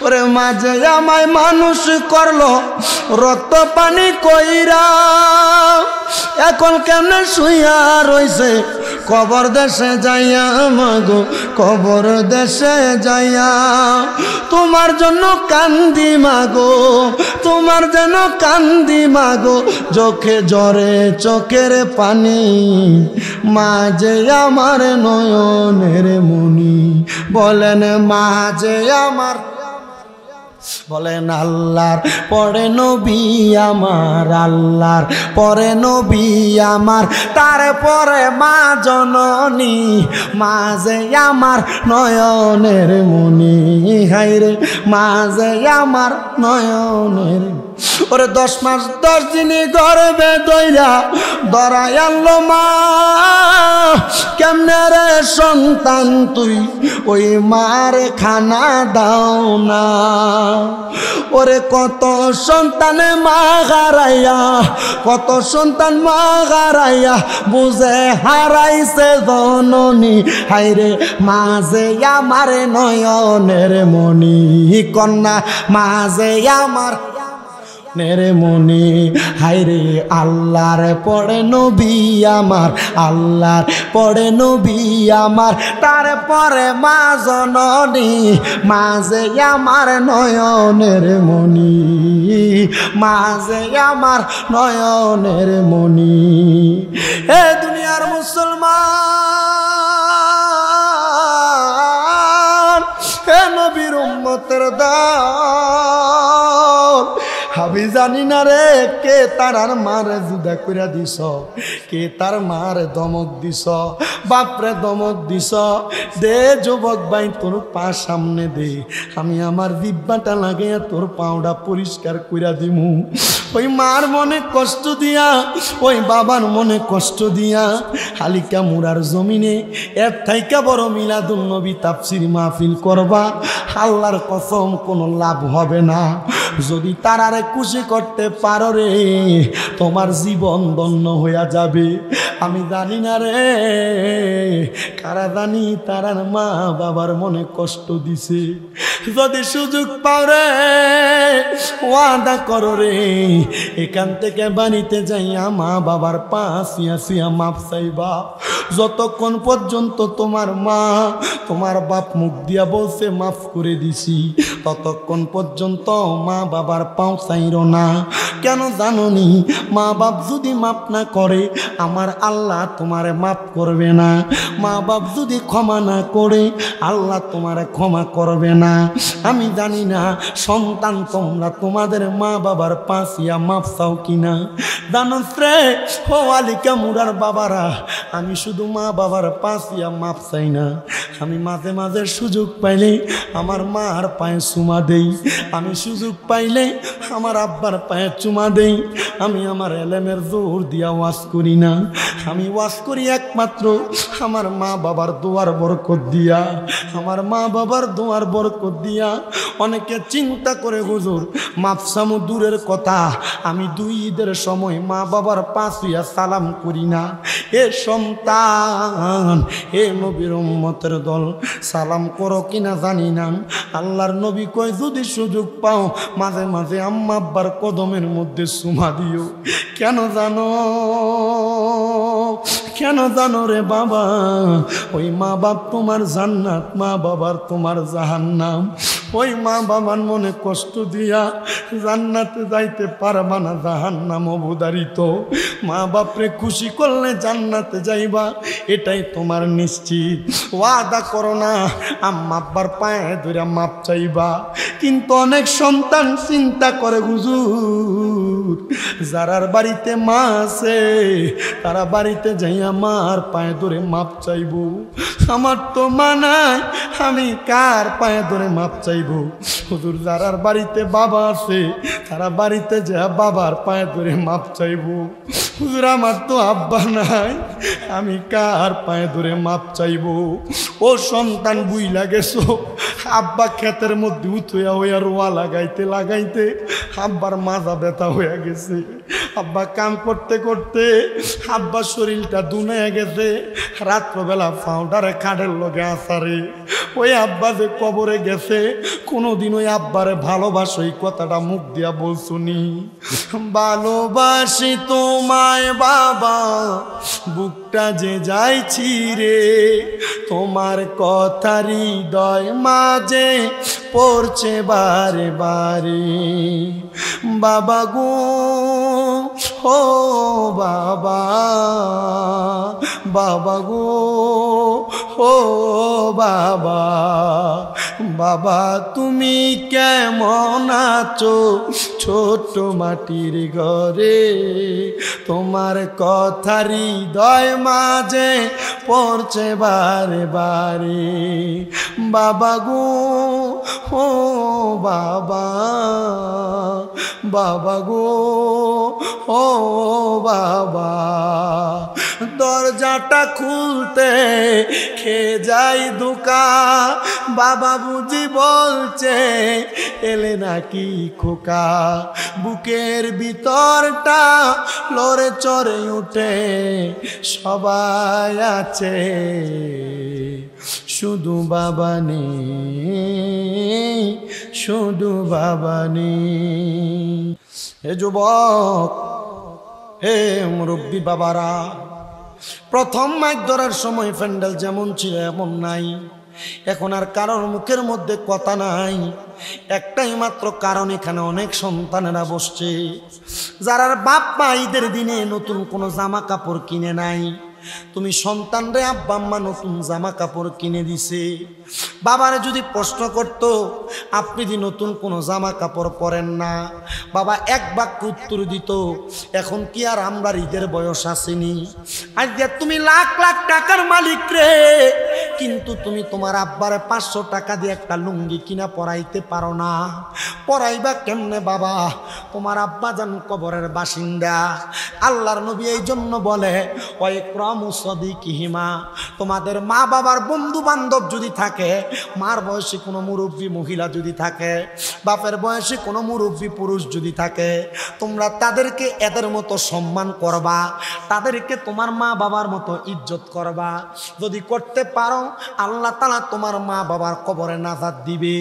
S1: ওরে মাঝে আমায় মানুষ করলো রক্ত পানি কইরা, এখন কেমনে শুইয়া রইছে কবর দেশে যাইয়া মাগো কবর দেশে যাইয়া। তোমার জন্য কান্দি মাগো, তোমার যেন কান্দি মাগো, চোখে জরে চোখের পানি, মাঝে আমার নয়নের মনি। বলেন মাঝে আমার, বলেন আল্লাহর পরে নবী আমার, আল্লাহর পরে নবী আমার, তারপরে মা জননী, মাঝে আমার নয়নের মনি। হায়রে মাঝে আমার নয়নের। ওরে 10 মাস 10 দিন গর্ভে দইরা ধরাই আনলো মা, কেমনে রে সন্তান তুই ওই মার খানা দাও না। ওরে কত সন্তানে মা হারাইয়া, কত সন্তান মা হারাইয়া বুঝে হারাইছে জননী। হায়রে মাঝে আমার নয়নের মনি, কন্যা মাঝে আমার নেরে মনি। হায়রে আল্লাহর পড়ে নবী আমার, আল্লাহর পড়ে নবী আমার, তারপরে মা জননী, মাঝে আমার নয়নের মনি, মাঝে আমার নয়নের মনি। এ দুনিয়ার মুসলমান, হে নবীর উম্মতের দল, আমি জানি না রে কে তার মারে জুদা কইরা দিছ, কে তার মারে দমক দিছ, বাপরে দমক দিছ। দে যুবক ভাই তোর পা সামনে দে, আমি আমার জিব্বাটা লাগাইয়া তোর পাউডা পরিষ্কার কইরা দিমু। ওই মার মনে কষ্ট দিয়া, ওই বাবার মনে কষ্ট দিয়া হালিকা মুরার জমিনে এর থাইকা বড় মিলাদুন নবী তাফসীর মাহফিল করবা, আল্লাহর কসম কোনো লাভ হবে না। যদি তারারে খুশি করতে পারো রে, তোমার জীবন ধন্য হইয়া যাবে। আমি জানি না রে কারা জানি তারার মা বাবার মনে কষ্ট দিছে। যদি সুযোগ পাও রে, ওয়াদা করো রে, এখান থেকে বাড়িতে যাইয়া মা বাবার পা সিয়া সিয়া মাপ চাইবা। যতক্ষণ পর্যন্ত তোমার মা তোমার বাপ মুখ দিয়া বলছে মাফ করে দিছি, ততক্ষণ পর্যন্ত মা বাবার পাও চাইরো না। কেন জানোনি? মা বাপ যদি মাপ না করে আমার আল্লাহ তোমারে মাফ করবে না। মা বাপ যদি ক্ষমা না করে আল্লাহ তোমারে ক্ষমা করবে না। আমি জানি না সন্তান তোমরা তোমাদের মা বাবার পাশিয়া মাপ চাও কিনা। জানোস রে ও আলিকা মুরার বাবারা, আমি শুধু মা বাবার পাশিয়া মাপ চাই না, আমি মাঝে মাঝে সুযোগ পাইলে আমার মার পায়ে চুমা দেই, আমি সুযোগ পাইলে আমার আব্বার পায়ে চুমা দেই। আমি আমার এলেমের জোর দিয়া ওয়াজ করি না, আমি ওয়াজ করি একমাত্র আমার মা বাবার দোয়ার বরকত দিয়া, আমার মা বাবার দোয়ার বরকত দিয়া। অনেকে চিন্তা করে হুজুর মাপসামু দূরের কথা, আমি 2 ঈদের সময় মা বাবার পাশিয়া সালাম করি না। এ সন্তান, এ নবীর উম্মতের দল, সালাম করো কিনা জানি না। আল্লাহর নবী কয় যদি সুযোগ পাও মাঝে মাঝে আম্মা আব্বার কদমের মধ্যে চুমা দিও। কেন জানো? কেন জানো রে বাবা? ওই মা বাপ তোমার জান্নাত, মা বাবার তোমার জাহান্নাম। ওই মা বাবার মনে কষ্ট দিয়া জান্নাতে যাইতে পারবা না, জাহান্নাম অবধারিত। মা বাপরে খুশি করলে জান্নাতে যাইবা, এটাই তোমার নিশ্চিত। ওয়াদা করো না আম্মা আব্বার পায়ে ধরে মাপ চাইবা। কিন্তু অনেক সন্তান চিন্তা করে হুজুর যারার বাড়িতে মা আছে তারা বাড়িতে যাইয়া মার পায়ে ধরে মাপ চাইব। আমার তো মা নাই, আমি কার পায়ে ধরে মাপ চাইব? হুজুর যারার বাড়িতে বাবা আছে তারা বাড়িতে যা বাবার পায়ে ধরে মাপ চাইব। হুজুর আমার তো আব্বা নাই, আমি কার পায়ে ধরে মাপ চাইব? ও সন্তান বুইলা গেছো, আব্বা ক্ষেতের মধ্যে উঠইয়া হইয়া রোয়া লাগাইতে লাগাইতে আব্বার মাজা ব্যথা হইয়া গেছে। আব্বা কাম করতে করতে আব্বার শরীরটা দুনায় গেছে। রাত্রবেলা পাউডারে খাটের লগে আসারে ওই আব্বা যে কবরে গেছে, কোনোদিন ওই আব্বারে ভালোবাসো এই কথাটা মুখ দিয়া বলছুনি। ভালোবাসি তোমায় বাবা, বুকটা যে যাইছি রে, তোমার কথা হৃদয় মাঝে পড়ছে বারে বারে। বাবা গো ও বাবা, বাবা গো ও বাবা, বাবা তুমি কেমন আছো ছোট মাটির ঘরে, তোমার কথা হৃদয় মাঝে পড়ছে বারে বারে। বাবা গো ও বাবা, বাবা গো ও বাবা, দরজাটা খুলতে খেয়ে যাই ধোকা, বাবা বুঝি বলছে এলে নাকি খোকা। বুকের ভিতরটা লড়ে চড়ে উঠে, সবাই আছে শুধু বাবা নেই, শুধু বাবা নেই। হে যুবক, হে মুরব্বী বাবারা, প্রথম মাইক ধরার সময় প্যান্ডেল যেমন ছিল এমন নাই। এখন আর কারোর মুখের মধ্যে কথা নাই, একটাই মাত্র কারণ, এখানে অনেক সন্তানেরা বসছে যারা বাপ মা ঈদের দিনে নতুন কোনো জামা কাপড় কিনে নাই। তুমি সন্তানরে আব্বা আম্মা নতুন জামা কাপড় কিনে দিছে, বাবারে যদি প্রশ্ন করতো আপনি যে নতুন কোনো জামা কাপড় পরেন না, বাবা এক বাক্য উত্তর দিত এখন কি আর আমরা ঈদের বয়স আসেনি? আজকে তুমি লাখ লাখ টাকার মালিক রে, কিন্তু তুমি তোমার আব্বারে 500 টাকা দিয়ে একটা লুঙ্গি কিনা পরাইতে পারো না। পরাইবা কেমনে বাবা? তোমার আব্বা জান কবরের বাসিন্দা। আল্লাহর নবী এই জন্য বলে ওয়াইকরামুসদিকিহিমা, তোমাদের মা বাবার বন্ধু বান্ধব যদি থাকে, মার বয়সী কোনো মুরব্বী মহিলা যদি থাকে, বাপের বয়সী কোনো মুরব্বী পুরুষ যদি থাকে, তোমরা তাদেরকে এদের মতো সম্মান করবা, তাদেরকে তোমার মা বাবার মতো ইজ্জত করবা। যদি করতে পারো আল্লাহ তাআলা তোমার মা বাবার কবরে নাজাত দিবে।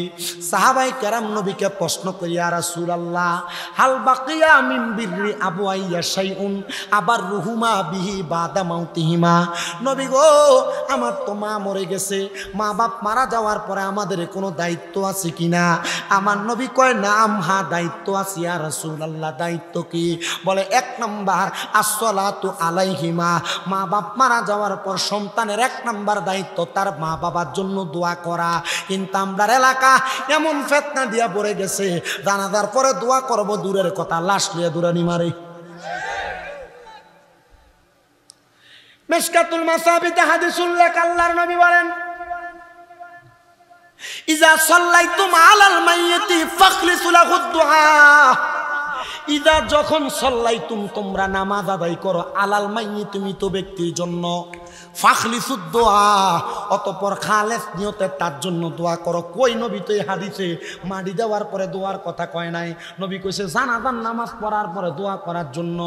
S1: সাহাবায়ে কেরাম নবীকে প্রশ্ন করি, ইয়া রাসূলুল্লাহ হাল বাকিয়া মিন বিররি আবওয়াইয়া শাইউন আবার রুহুমা বিহি বাদা মাউতিহিমা। নবী গো, আমার তো মা মরে গেছে, মা বাপ মারা যাওয়ার পরে আমাদের কোনো দায়িত্ব আছে কিনা? আমার নবী কয় নাম, হ্যাঁ দায়িত্ব আছে ইয়া রাসূলুল্লাহ। দায়িত্ব কি? বলে 1 নাম্বার আসসালাতু আলাইহিমা, মা বাপ মারা যাওয়ার পর সন্তানের 1 নাম্বার দায়িত্ব তার মা বাবার জন্য দোয়া করা। কিন্তু আমরা এলাকা এমন ফিতনা দিয়া পড়ে গেছে, জানাজার পরে দোয়া করব দূরের কথা, লাশ লিয়ে দূরানি মারে। মিশকাতুল মাসাবিতে হাদিস উল্লেখ, আল্লাহর নবী বলেন ইজা সাল্লাইতুম আলাল মাইয়িতি ফাখলিসু লাহু দুআ। ইজা যখন সাল্লাইতুম তোমরা নামাজ আদায় করো, আলাল মাইয়িতি মৃত ব্যক্তির জন্য, ফাখলিসু দুআ অতঃপর খালেস নিয়তে তার জন্য দোয়া করো। কই নবী তো এই হাদিসে মাটি দেওয়ার পরে দোয়ার কথা কয় নাই, নবী কইছে জানাজার নামাজ পড়ার পরে দোয়া করার জন্য।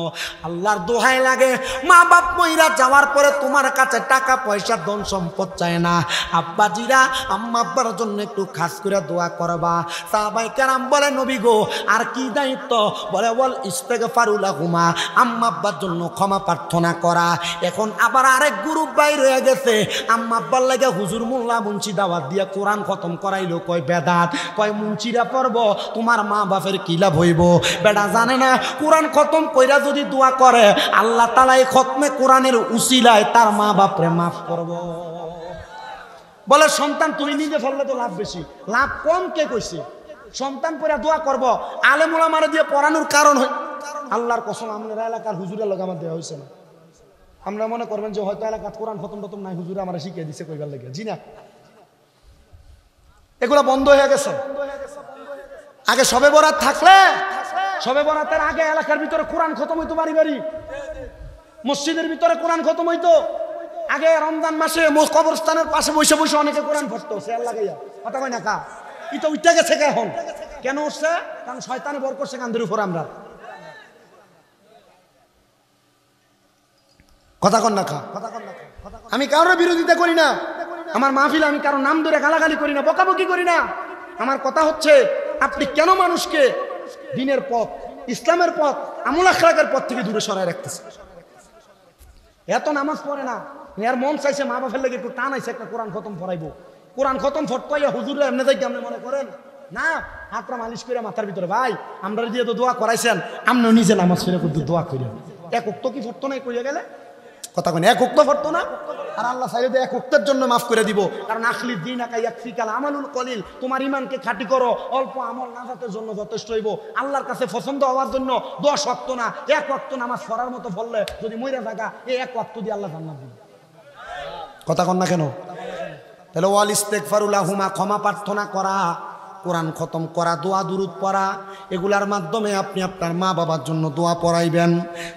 S1: আল্লাহর দোহাই লাগে, মা বাপ মইরা যাওয়ার পরে তোমার কাছে টাকা পয়সা ধন সম্পদ চায় না, আব্বাজিরা আম্মা আব্বার জন্য একটু খাস করে দোয়া করবা। সাহাবায়ে কেরাম বলে নবী গো আর কি দায়িত্ব? বলে ওয়াল ইস্তিগফারু লাহুমা, আম্মা আব্বার জন্য ক্ষমা প্রার্থনা করা। এখন আবার আরেক গ্রুপ বাইর হয়ে গেছে, আম্মা আব্বার লাগে হুজুর মোল্লা মুন্সি দাওয়াত দিয়া কোরআন খতম করাইলো, কয় বেদাত, কয় মুন্সিরা পড়ব তোমার মা বাপের কি লাভ হইব? বেটা জানে না কোরআন খতম কইরা যদি দোয়া করে আল্লাহ তাআলা এই খতমে কোরআনের উসিলায় তার মা বাপরে মাফ করব। বলে সন্তান তুমি নিজে ফেললে তো লাভ বেশি, লাভ কম কে কইছে? সন্তান পড়া দোয়া করব, আলেম ওলামারে দিয়ে পড়ানোর কারণ হয়। আল্লাহর কসম আপনার এলাকার হুজুরের লগে আমার দেওয়া হয়েছে না। আমরা মনে করবেন যে হয়তো এলাকার কোরআন খতম টতম নাই, হুজুরে আমার শিখিয়ে দিছে কইবার লাগে, জি না, এগুলো বন্ধ হয়ে গেছে। আগে শবে বরাত থাকলে, শবে বরাতের আগে এলাকার ভিতরে কোরআন খতম হইতো, বাড়ি বাড়ি মসজিদের ভিতরে কোরআন খতম হইতো। আগে রমজান মাসে কবরস্থানের পাশে বসে বসে অনেকে কোরআন পড়তো, সে লাগাইয়া কথা কয় না কা, এটা উঠে গেছে এখন। কেন উঠছে? কারণ শয়তানে বর করছে কান্দের উপর। আমরা কথা কন না খা। আমি কারোর বিরোধিতা করি না, আমার মাহফিলে আমি কারো নাম ধরে গালাগালি করি না, বকাবকি করি না। আমার কথা হচ্ছে আপনি কেন মানুষকে দ্বীনের পথ, ইসলামের পথ, আমল আখলাকের পথ থেকে দূরে সরায় রাখতেছেন? এত নামাজ পড়ে না, এর মন চাইছে মা বাপের লেগে একটু টান আইছে একটা কোরআন খতম পড়াইবো। কোরআন খতম ফটকাইয়া হুজুরে এমনি যাই আপনি মনে করেন না, হাতটা মালিশ করে মাথার ভিতরে ভাই আমরা দিয়ে তো দোয়া করাইছেন, আপনিও নিজে নামাজ ফিরে করতে দোয়া করি। এক উক্ত কি ফটতো নাই কইয়া গেলে কথা কেন, এক উক্ত ফটতো না? আর আল্লাহ চাইলে এক উক্তের জন্য মাফ করে দিব, কারণ আখলি দিন ইয়াকফিকাল আমালুল কলিল, তোমার ইমানকে খাঁটি করো, অল্প আমল নাজাতের জন্য যথেষ্ট হইব। আল্লাহর কাছে পছন্দ হওয়ার জন্য 10 ওয়াক্ত না, 1 ওয়াক্ত নামাজ পড়ার মতো পড়লে যদি মইরা থাকা, এই 1 ওয়াক্ত দিয়ে আল্লাহ জান্নাত দিবে। কথা কন না কেন? তাহলে ওয়াল ইস্তেগফারু লাহুমা, ক্ষমা প্রার্থনা করা, কোরআন খতম করা, দোয়া দুরুদ পড়া, এগুলার মাধ্যমে আপনি আপনার মা বাবার জন্য দোয়া পড়াইবেন,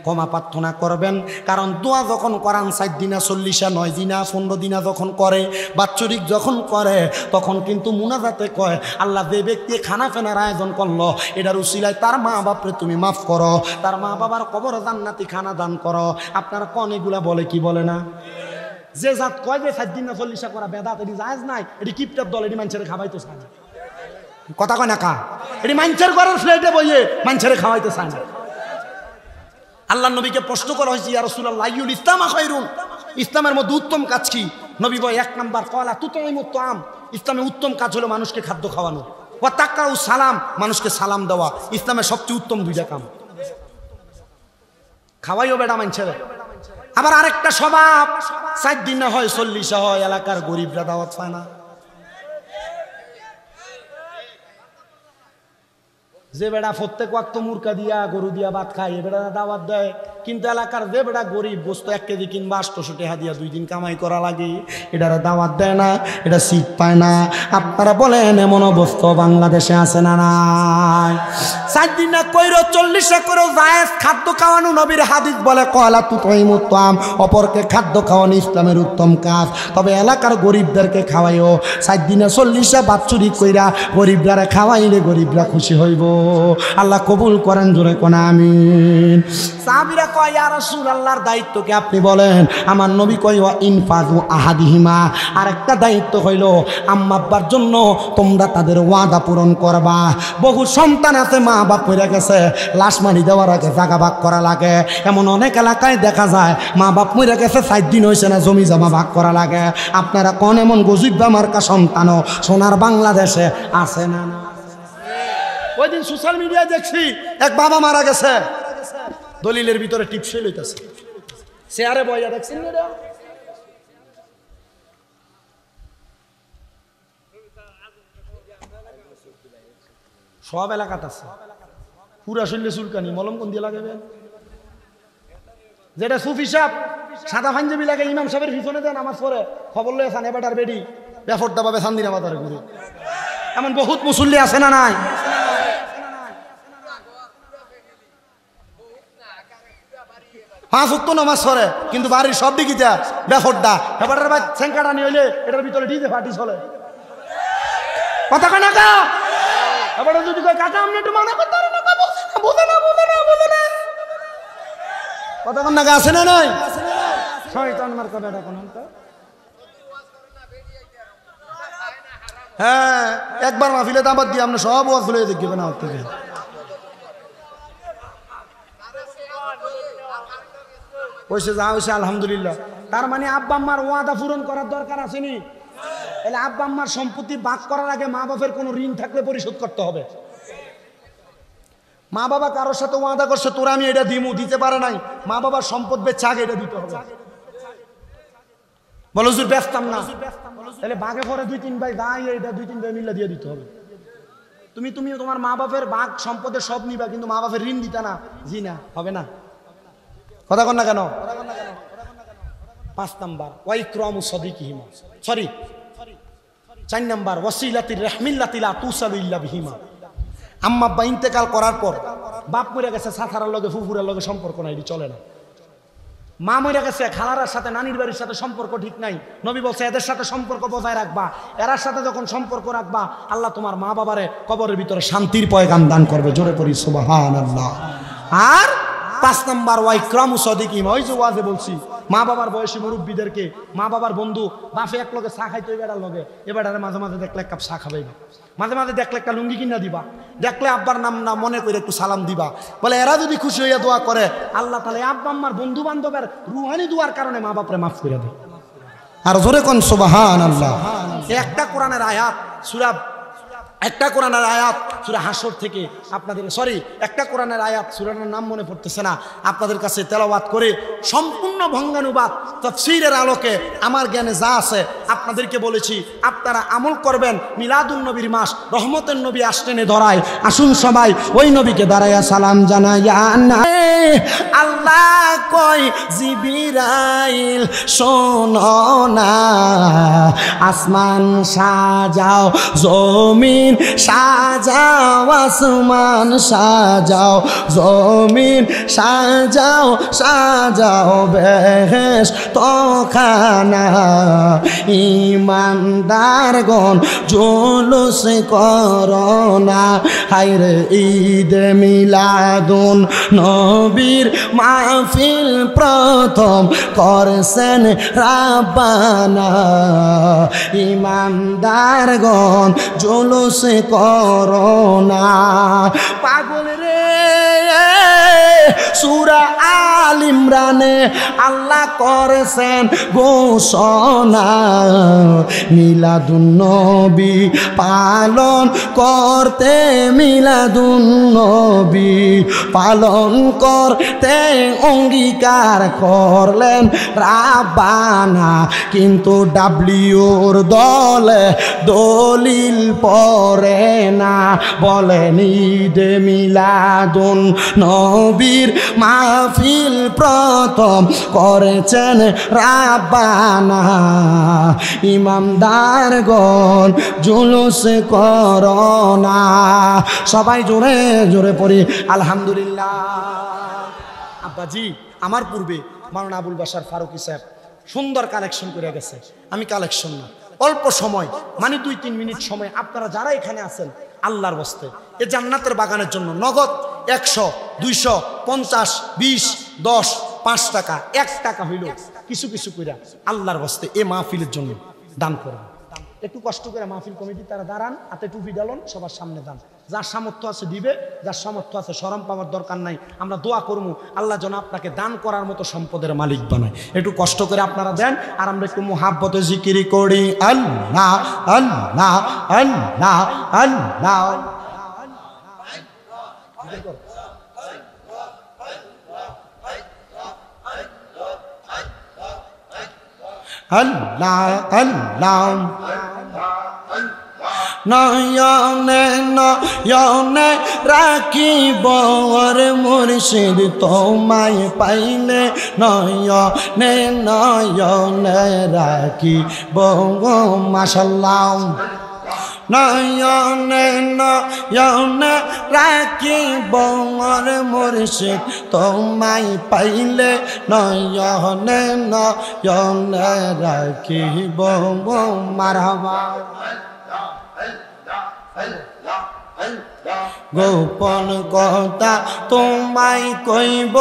S1: ক্ষমা প্রার্থনা করবেন। কারণ দোয়া যখন করান 4 দিনা 40 9 দিনা 15 দিনা যখন করে, বাৎসরিক যখন করে, তখন কিন্তু মুনাজাতে কয় আল্লাহ যে ব্যক্তি খানা ফেনার আয়োজন করলো এটার উসিলায় তার মা বাপরে তুমি মাফ করো, তার মা বাবার কবরে জান্নাতি খানা দান করো। আপনারা কোন এগুলা বলে কি বলে না? যে জাত কয় যে 4 দিন না 40 করা বেদাত, এটি জায়েজ নাই, এটি কিপটার দল, এটি মানুষের খাওয়াইতে চায় না। কথা কয় না কা? এটি মানুষের ঘরের ফ্ল্যাটে বইয়ে মানুষের খাওয়াইতে চায় না। আল্লাহ নবীকে প্রশ্ন করা হয়েছে, ইয়া রাসূলুল্লাহ আইয়ুল ইসলাম খায়রুন, ইসলামের মধ্যে উত্তম কাজ কি? নবী বলে 1 নাম্বার ক্বালা তুতঈমুত তাআম, ইসলামের উত্তম কাজ হলো মানুষকে খাদ্য খাওয়ানো, ওয়া তাকরাউস সালাম, মানুষকে সালাম দেওয়া। ইসলামের সবচেয়ে উত্তম 2টা কাম। খাওয়াইও বেটা মানুষের। আবার আরেকটা স্বভাব, 4 দিন না হয় 40 হয়, এলাকার গরিবরা দাওয়াত পায় না। যে বেড়া প্রত্যেক ওয়াক্ত মুরকা দিয়া গরু দিয়া ভাত খায়, এ বেড়া দাওয়াত দেয়, কিন্তু এলাকার যে বেড়া গরিব, গোস্ত 1 কেজি কিনবা 800 টাকা দিয়া 2 দিন কামাই করা লাগে, এটারা দাওয়াত দেয় না, এটা সিট পায় না। আপনারা বলেন এমন অবস্থা বাংলাদেশে আছে না নাই? 4 দিন না কইরো 40 করে জায়েজ খাদ্য খাওয়ানো, নবীর হাদিস বলে ক্বালা তুতঈমুত তাআম, অপরকে খাদ্য খাওয়ানো ইসলামের উত্তম কাজ। তবে এলাকার গরিবদেরকে খাওয়াইও, 4 দিনে 40 বাৎসরিক কইরা গরিবরা খাওয়াইলে গরিবরা খুশি হইব। আল্লাহ কবুল করেন, জোরে কোন আমিন। সাহাবীরা কয় ইয়া রাসূলুল্লাহর দায়িত্ব কি আপনি বলেন? আমার নবী কয় ওয়া ইনফাযু আহাদিহিমা, আরেকটা দায়িত্ব হইল আম্মা আব্বার জন্য তোমরা তাদের ওয়াদা পূরণ করবা। বহু সন্তান আছে মা বাপ মরে গেছে, লাশ মারি দেওয়ার আগে জায়গা ভাগ করা লাগে। এমন অনেক এলাকায় দেখা যায় মা বাপ মরে গেছে 4 দিন হয়েছে না, জমি জমা ভাগ করা লাগে। আপনারা কোন এমন গজিবা মার্কা সন্তানও সোনার বাংলাদেশে আছে না? ওই দিন সোশ্যাল মিডিয়ায় দেখছি এক বাবা মারা গেছে, দলিলের ভিতরে টিপসই লইতেছে, চেয়ারে বইয়া দেখছেন না? সব এলাকাতে আছে, পুরা শরীরে চুলকানি, মলম কোন দিয়ে লাগাবেন? যেটা সুফি সাহেব সাদা পাঞ্জাবি লাগে ইমাম সাহেবের পিছনে দেন নামাজ পড়ে, খবর লয়ে আসান এবাটার বেডি বেফরটা পাবে সান্দিনা বাজারে ঘুরে। এমন বহুত মুসল্লি আছে না নাই? পাঁচ ওয়াক্ত নামাজ পড়ে, কিন্তু বাড়ির সব দিকিটা বেফরটা, এবাটার ভাই সেঙ্কাটা নিয়ে হইলে এটার ভিতরে ডিজে পার্টি চলে। কথা কয় না কা? এবারে যদি কয় কাকা আপনি একটু মানা করতে পারেন না, বুঝে না বুঝে না বুঝে না। কথা কন না কা? আছে না নাই? শয়তান মার্কা বেটা কোন তো। হ্যাঁ, একবার মাহফিলে দাবাত দিয়ে আপনি সব ওয়াজ ভুলে দেখবেন আমার থেকে। হয়েছে যা হয়েছে আলহামদুলিল্লাহ। তার মানে আব্বা আম্মার ওয়াদা পূরণ করার দরকার আসেনি? তাহলে আব্বা আম্মার সম্পত্তি ভাগ করার আগে মা বাবার কোনো ঋণ থাকলে পরিশোধ করতে হবে। মা বাবা কারোর সাথে ওয়াদা করছে তোরা আমি এটা দিমু, দিতে পারে নাই, মা বাবার সম্পদ বেচে আগে এটা দিতে হবে। বলো হুজুর ব্যস্তাম না, তাহলে ভাগে পরে 2-3 ভাই দাই, এটা 2-3 ভাই মিলে দিয়ে দিতে হবে। তুমি তোমার মা বাপের ভাগ সম্পদের সব নিবা, কিন্তু মা বাপের ঋণ দিতা না, জি না, হবে না। কথা কন না কেন? 5 নাম্বার ওয়াইক্রামু সাদিকিহিমা, 4 নাম্বার ওয়াসিলাতির রাহমিল্লাতি লা তুসালু ইল্লা বিহিমা। আম্মা আব্বা ইন্তেকাল করার পর বাপ মরে গেছে, সাথারার লগে ফুফুরের লগে সম্পর্ক নাই, চলে না। মা মরে গেছে, খালারার সাথে নানির বাড়ির সাথে সম্পর্ক ঠিক নাই। নবী বলছে এদের সাথে সম্পর্ক বজায় রাখবা, এরার সাথে যখন সম্পর্ক রাখবা আল্লাহ তোমার মা বাবারে কবরের ভিতরে শান্তির পয়গাম দান করবে। জোরে পড়ি সুবহানাল্লাহ। আর 5 নাম্বার ওয়াইক্রামু সাদিকিহিমা, ওই যে ওয়াজে বলছি মা বাবার বয়সী মুরব্বীদেরকে, মা বাবার বন্ধু, বাপে এক লগে চা খাইতে ওই বেড়ার লগে, এবারে মাঝে মাঝে দেখলে এক কাপ চা খাবাইবা, মাঝে মাঝে দেখলে একটা লুঙ্গি কিনা দিবা, দেখলে আব্বার নাম না মনে করে একটু সালাম দিবা। বলে এরা যদি খুশি হইয়া দোয়া করে আল্লাহ তাআলা আব্বা আম্মার বন্ধু বান্ধবের রুহানি দোয়ার কারণে মা বাপরে মাফ করে দেয়। আর জোরে কোন সুবহানাল্লাহ। একটা কোরআনের আয়াত সূরা, একটা কোরআনের আয়াত সূরা হাসর থেকে আপনাদের, সরি একটা কোরআনের আয়াত সূরার নাম মনে পড়তেছে না, আপনাদের কাছে তেলাওয়াত করে সম্পূর্ণ ভঙ্গানুবাদ তাফসীরের আলোকে আমার জ্ঞানে যা আছে আপনাদেরকে বলেছি, আপনারা আমল করবেন। মিলাদুন নবীর মাস, রহমতের নবী আসতেনে ধরায়, আসুন সবাই ওই নবীকে দাঁড়াইয়া সালাম জানাইয়া না। আল্লাহ কয় জিবরাইল শোনো না, আসমান সাজাও, জমিন সাজাও, আসমান সাজাও, জমিন সাজাও, সাজাও বেহেশত খানা। ইমানদারগণ জুলুস করোনা, হায়রে ঈদে মিলাদুন নবীর মাহফিল প্রথম করছেন রাব্বানা। ইমানদারগণ জুলুস করোনা। পাগল রে সূরা আল ইমরানে আল্লাহ করেছেন ঘোষণা, মিলাদুন নবী পালন করতে, মিলাদুন নবী পালন করতে অঙ্গীকার করলেন রাব্বানা। কিন্তু ডাব্লিউর দলে দলিল পড়ে না, বলেন ঈদে মিলাদুন নবীর মাহফিল প্রথম করেছেন রাব্বানা। ইমামদারগণ জুলুস করোনা। সবাই জোরে জোরে পড়ি আলহামদুলিল্লাহ। আব্বাজি আমার পূর্বে মাওলানা আবুল বাশার ফারুকী সাহেব সুন্দর কালেকশন করে গেছে। আমি কালেকশন না, অল্প সময় মানে 2-3 মিনিট সময় আপনারা যারা এখানে আছেন আল্লাহর বস্তে এ জান্নাতের বাগানের জন্য নগদ 100, 200, 50, 20, 10, 5 টাকা, 1 টাকা হইল কিছু কিছু কইরা আল্লাহর বস্তে এ মাহফিলের জন্য দান করুন। একটু কষ্ট করে মাহফিল কমিটি তারা দাঁড়ান, হাতে টুপি ডালন, সবার সামনে দান। যার সামর্থ্য আছে দিবে, যার সামর্থ্য আছে শরম পাওয়ার দরকার নাই। আমরা দোয়া করবো আল্লাহ যেন আপনাকে দান করার মতো সম্পদের মালিক বানায়। একটু কষ্ট করে আপনারা দেন, আর আমরা একটু মুহাব্বতে জিকিরি করি আল্লাহ আল্লাহ আল্লাহ আল্লাহ। আল্লাহ আল্লাহ নয়নে নয়নে রাখিব মুর্শিদ তোমায় পাইলে, নয়নে নয়নে রাখিব মাশাআল্লাহ। নয়নে নয়নে রাখিব মুর্শিদ তোমায় পাইলে, নয়নে নয়নে রাখিব মারহাবা। গোপন কথা তোমায় কইব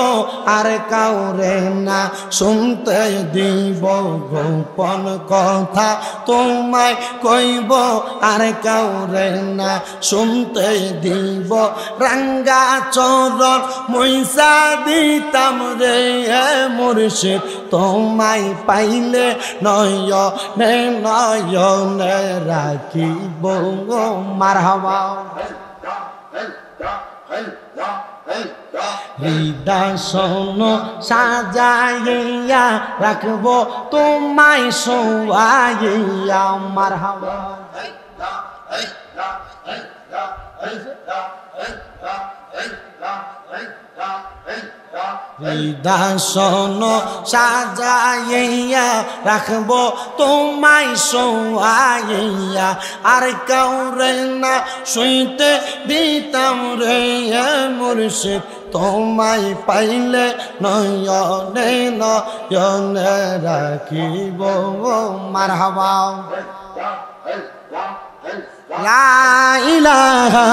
S1: আর কাউরে না শুনতে দিব, গোপন কথা তোমায় কইব আর কাউরে না শুনতে দিব। রাঙ্গা চরণ মইসা দিতাম রে মুর্শিদ তোমায় পাইলে, নয়নে নয়নে রাখিব মারহাবা। হৃদয় সাজাইয়া রাখবো তোমায় শোয়াইয়া মারহাবা। হৃদয় সাজাইয়া রাখবো তোমায় শোয়াইয়া, আর কাউরে না শুইতে দিতাম রে মুর্শিদ তোমায় পাইলে, নয়নে নয়নে রাখিব মারহাবা। লা ইলাহা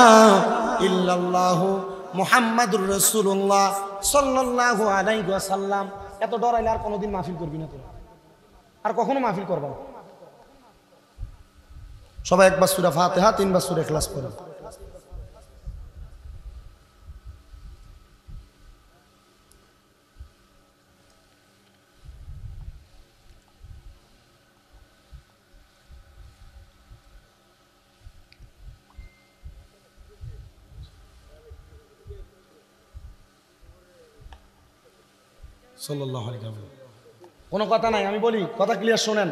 S1: ইল্লাল্লাহু মুহাম্মাদুর রাসূলুল্লাহ সাল্লাল্লাহু আলাইহি ওয়াসাল্লাম। এত ডরাইলে আর কোনোদিন মাহফিল করবি না তোরা, আর কখনো মাহফিল করবা না। সবাই একবার সূরা ফাতিহা 3 বার সূরা ইখলাস পড়ো। সাল্লাল্লাহু আলাইহি ওয়াসাল্লাম। কোনো কথা নাই, আমি বলি কথা ক্লিয়ার শোনেন।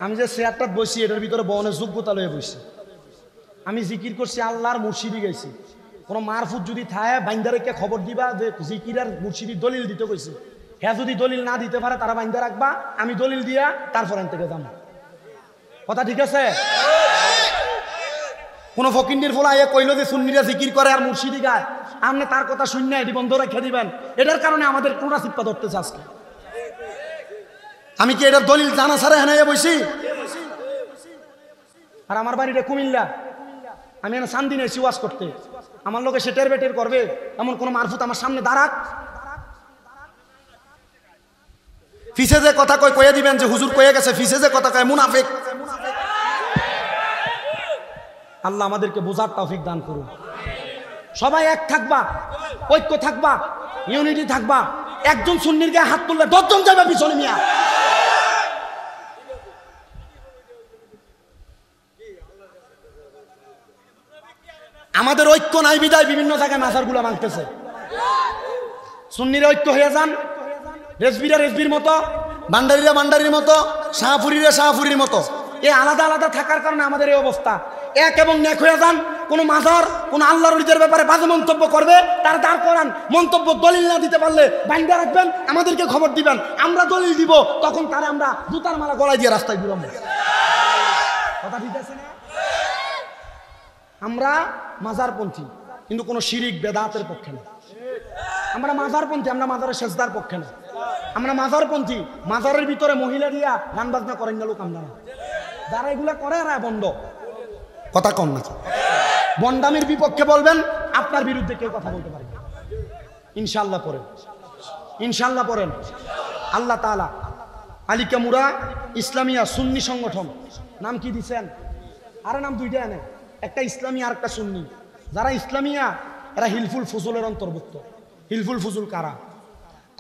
S1: আমি যে চেয়ারটা বসি এটার ভিতরে বহনের যোগ্যতা লয়ে বসছি। আমি জিকির করছি, আল্লাহর মুর্শিদি গাইছি। কোনো মারফুত যদি থায় বাইন্দারেকে খবর দিবা যে জিকির আর মুর্শিদি দলিল দিতে কইছে। হ্যাঁ যদি দলিল না দিতে পারে তারা বাইন্দা রাখবা, আমি দলিল দিয়া তারপর আন থেকে যাম। কথা ঠিক আছে? কোনো ফকিন্দির ফোলা এ কইলো যে সুন্নিরা জিকির করে আর মুর্শিদি গায়, আপনি তার কথা শুননা এটি বন্ধ রেখে দিবেন। এটার কারণে আমাদের টোনা চিপ্পা ধরতেছে আজকে। আমি কি এটার দলিল জানা ছাড়া হেনাইয়া বসি? আর আমার বাড়িটা কুমিল্লা, আমি এনে সান্দিনে এসি ওয়াজ করতে, আমার লোকে সেটের বেটের করবে এমন কোন মারফুত আমার সামনে দাঁড়াক। ফিসে যে কথা কয় কয়ে দিবেন যে হুজুর কয়ে গেছে, ফিসে যে কথা কয় মুনাফিক। আল্লাহ আমাদেরকে বোঝার তৌফিক দান করুন। সবাই এক থাকবা, ঐক্য থাকবা, ইউনিটি থাকবা। একজন সুন্নির গায়ে হাত তুললে 10 জন যাবে পিছনে মিয়া। আমাদের ঐক্য নাই বিদায় বিভিন্ন জায়গায় মাজারগুলো ভাঙতেছে। সুন্নিরা ঐক্য হয়ে যান, রেজবিরা রেজবির মতো, ভান্ডারীরা ভান্ডারীর মতো, শাহপুরীরা শাহপুরীর মতো। এই আলাদা আলাদা থাকার কারণে আমাদের এই অবস্থা। এক এবং নেক হয়ে যান। কোন মাজার কোন আল্লাহর ওলিদের ব্যাপারে বাজে মন্তব্য করবে, তার দাঁড় করান। মন্তব্য দলিল না দিতে পারলে বাইন্দা রাখবেন, আমাদেরকে খবর দিবেন, আমরা দলিল দিব। তখন তারা আমরা জুতার মালা গলায় দিয়ে রাস্তায় ঘুরাবো। কথা ঠিক আছে না? আমরা মাজারপন্থী, কিন্তু কোনো শিরিক বেদাতের পক্ষে না। আমরা মাজারপন্থী, আমরা মাজারের সেজদার পক্ষে না। আমরা মাজারপন্থী, মাজারের ভিতরে মহিলা দিয়া গান বাজনা করেন না লোক আমরা না। যারা এগুলা করে এরা বন্ধ। কথা কম না, বন্ডামির বিপক্ষে বলবেন, আপনার বিরুদ্ধে কেউ কথা বলতে পারে না। ইনশাআল্লাহ পড়েন, ইনশাআল্লাহ পড়েন। আল্লাহ তাআলা আলিকামুরা ইসলামিয়া সুন্নি সংগঠন নাম কি দিছেন? আরে নাম দুইটা এনে, একটা ইসলামী আর একটা সুন্নি। যারা ইসলামিয়া এরা হিলফুল ফুজুলের অন্তর্ভুক্ত। হিলফুল ফুজুল কারা?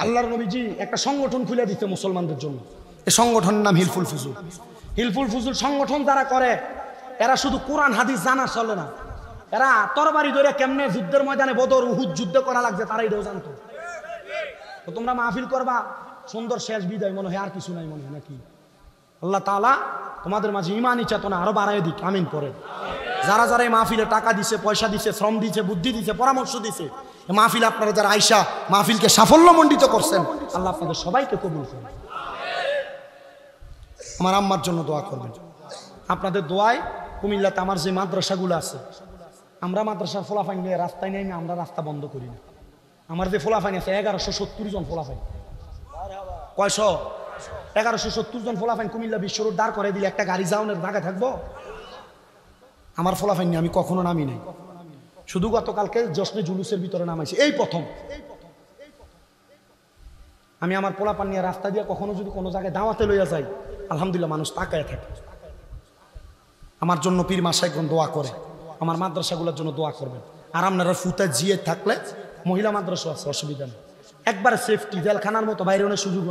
S1: আল্লাহর নবীজি একটা সংগঠন খুলে দিতে মুসলমানদের জন্য, এই সংগঠনের নাম হিলফুল ফুজুল। হিলফুল ফুজুল সংগঠন যারা করে এরা শুধু কোরআন হাদিস জানা চলে না, এরা তরবারি ধরে কেমনে যুদ্ধের ময়দানে বদর উহুদ যুদ্ধ করা লাগছে তারা এটাও জানতো। তো তোমরা মাহফিল করবা, সুন্দর শেষ বিদায় মনে হয়, আর কিছু নাই মনে হয় নাকি? আল্লাহ তাআলা তোমাদের মাঝে ঈমানি চেতনা আরো বাড়ায় দিক, আমিন পড়ে। যারা যারা এই মাহফিলে টাকা দিছে, পয়সা দিছে, শ্রম দিছে, বুদ্ধি দিছে, পরামর্শ দিছে, এই মাহফিল আপনারা যারা আইসা মাহফিলকে সাফল্যমণ্ডিত করছেন, আল্লাহ আপনাদের সবাইকে কবুল করুন। আমার আম্মার জন্য দোয়া করবেন। আপনাদের দোয়ায় কুমিল্লাতে আমার যে মাদ্রাসাগুলো আছে, আমরা মাদ্রাসার ফলাফাইন নিয়ে রাস্তায় নেই, আমরা রাস্তা বন্ধ করি না। আমার যে ফলাফাইন আছে 1170 জন ফলাফাইন। কয়শ? 1170 জন ফলাফাইন কুমিল্লা বিশ্ব রোড দাঁড় করে দিলে একটা গাড়ি যাওয়ানোর জায়গা থাকবো? আমার ফলাফাইন নিয়ে আমি কখনো নামি নাই, শুধু গতকালকে জশ্নে জুলুসের ভিতরে নামাইছি, এই প্রথম। আমি আমার পোলাপান নিয়ে রাস্তা দিয়ে কখনো যদি কোনো জায়গায় দাওয়াতে লইয়া যাই, আলহামদুলিল্লাহ মানুষ তাকায় থাকে। আমার জন্য পীর মাশায়েখগণ দোয়া করে, আমার মাদ্রাসাগুলোর জন্য দোয়া করবেন। আর আপনারা ফুটা জিয়ে থাকলে মহিলা মাদ্রাসা আছে, অসুবিধা নেই, একবারে সেফটি, জেলখানার মতো বাইরে অনেক সুযোগ।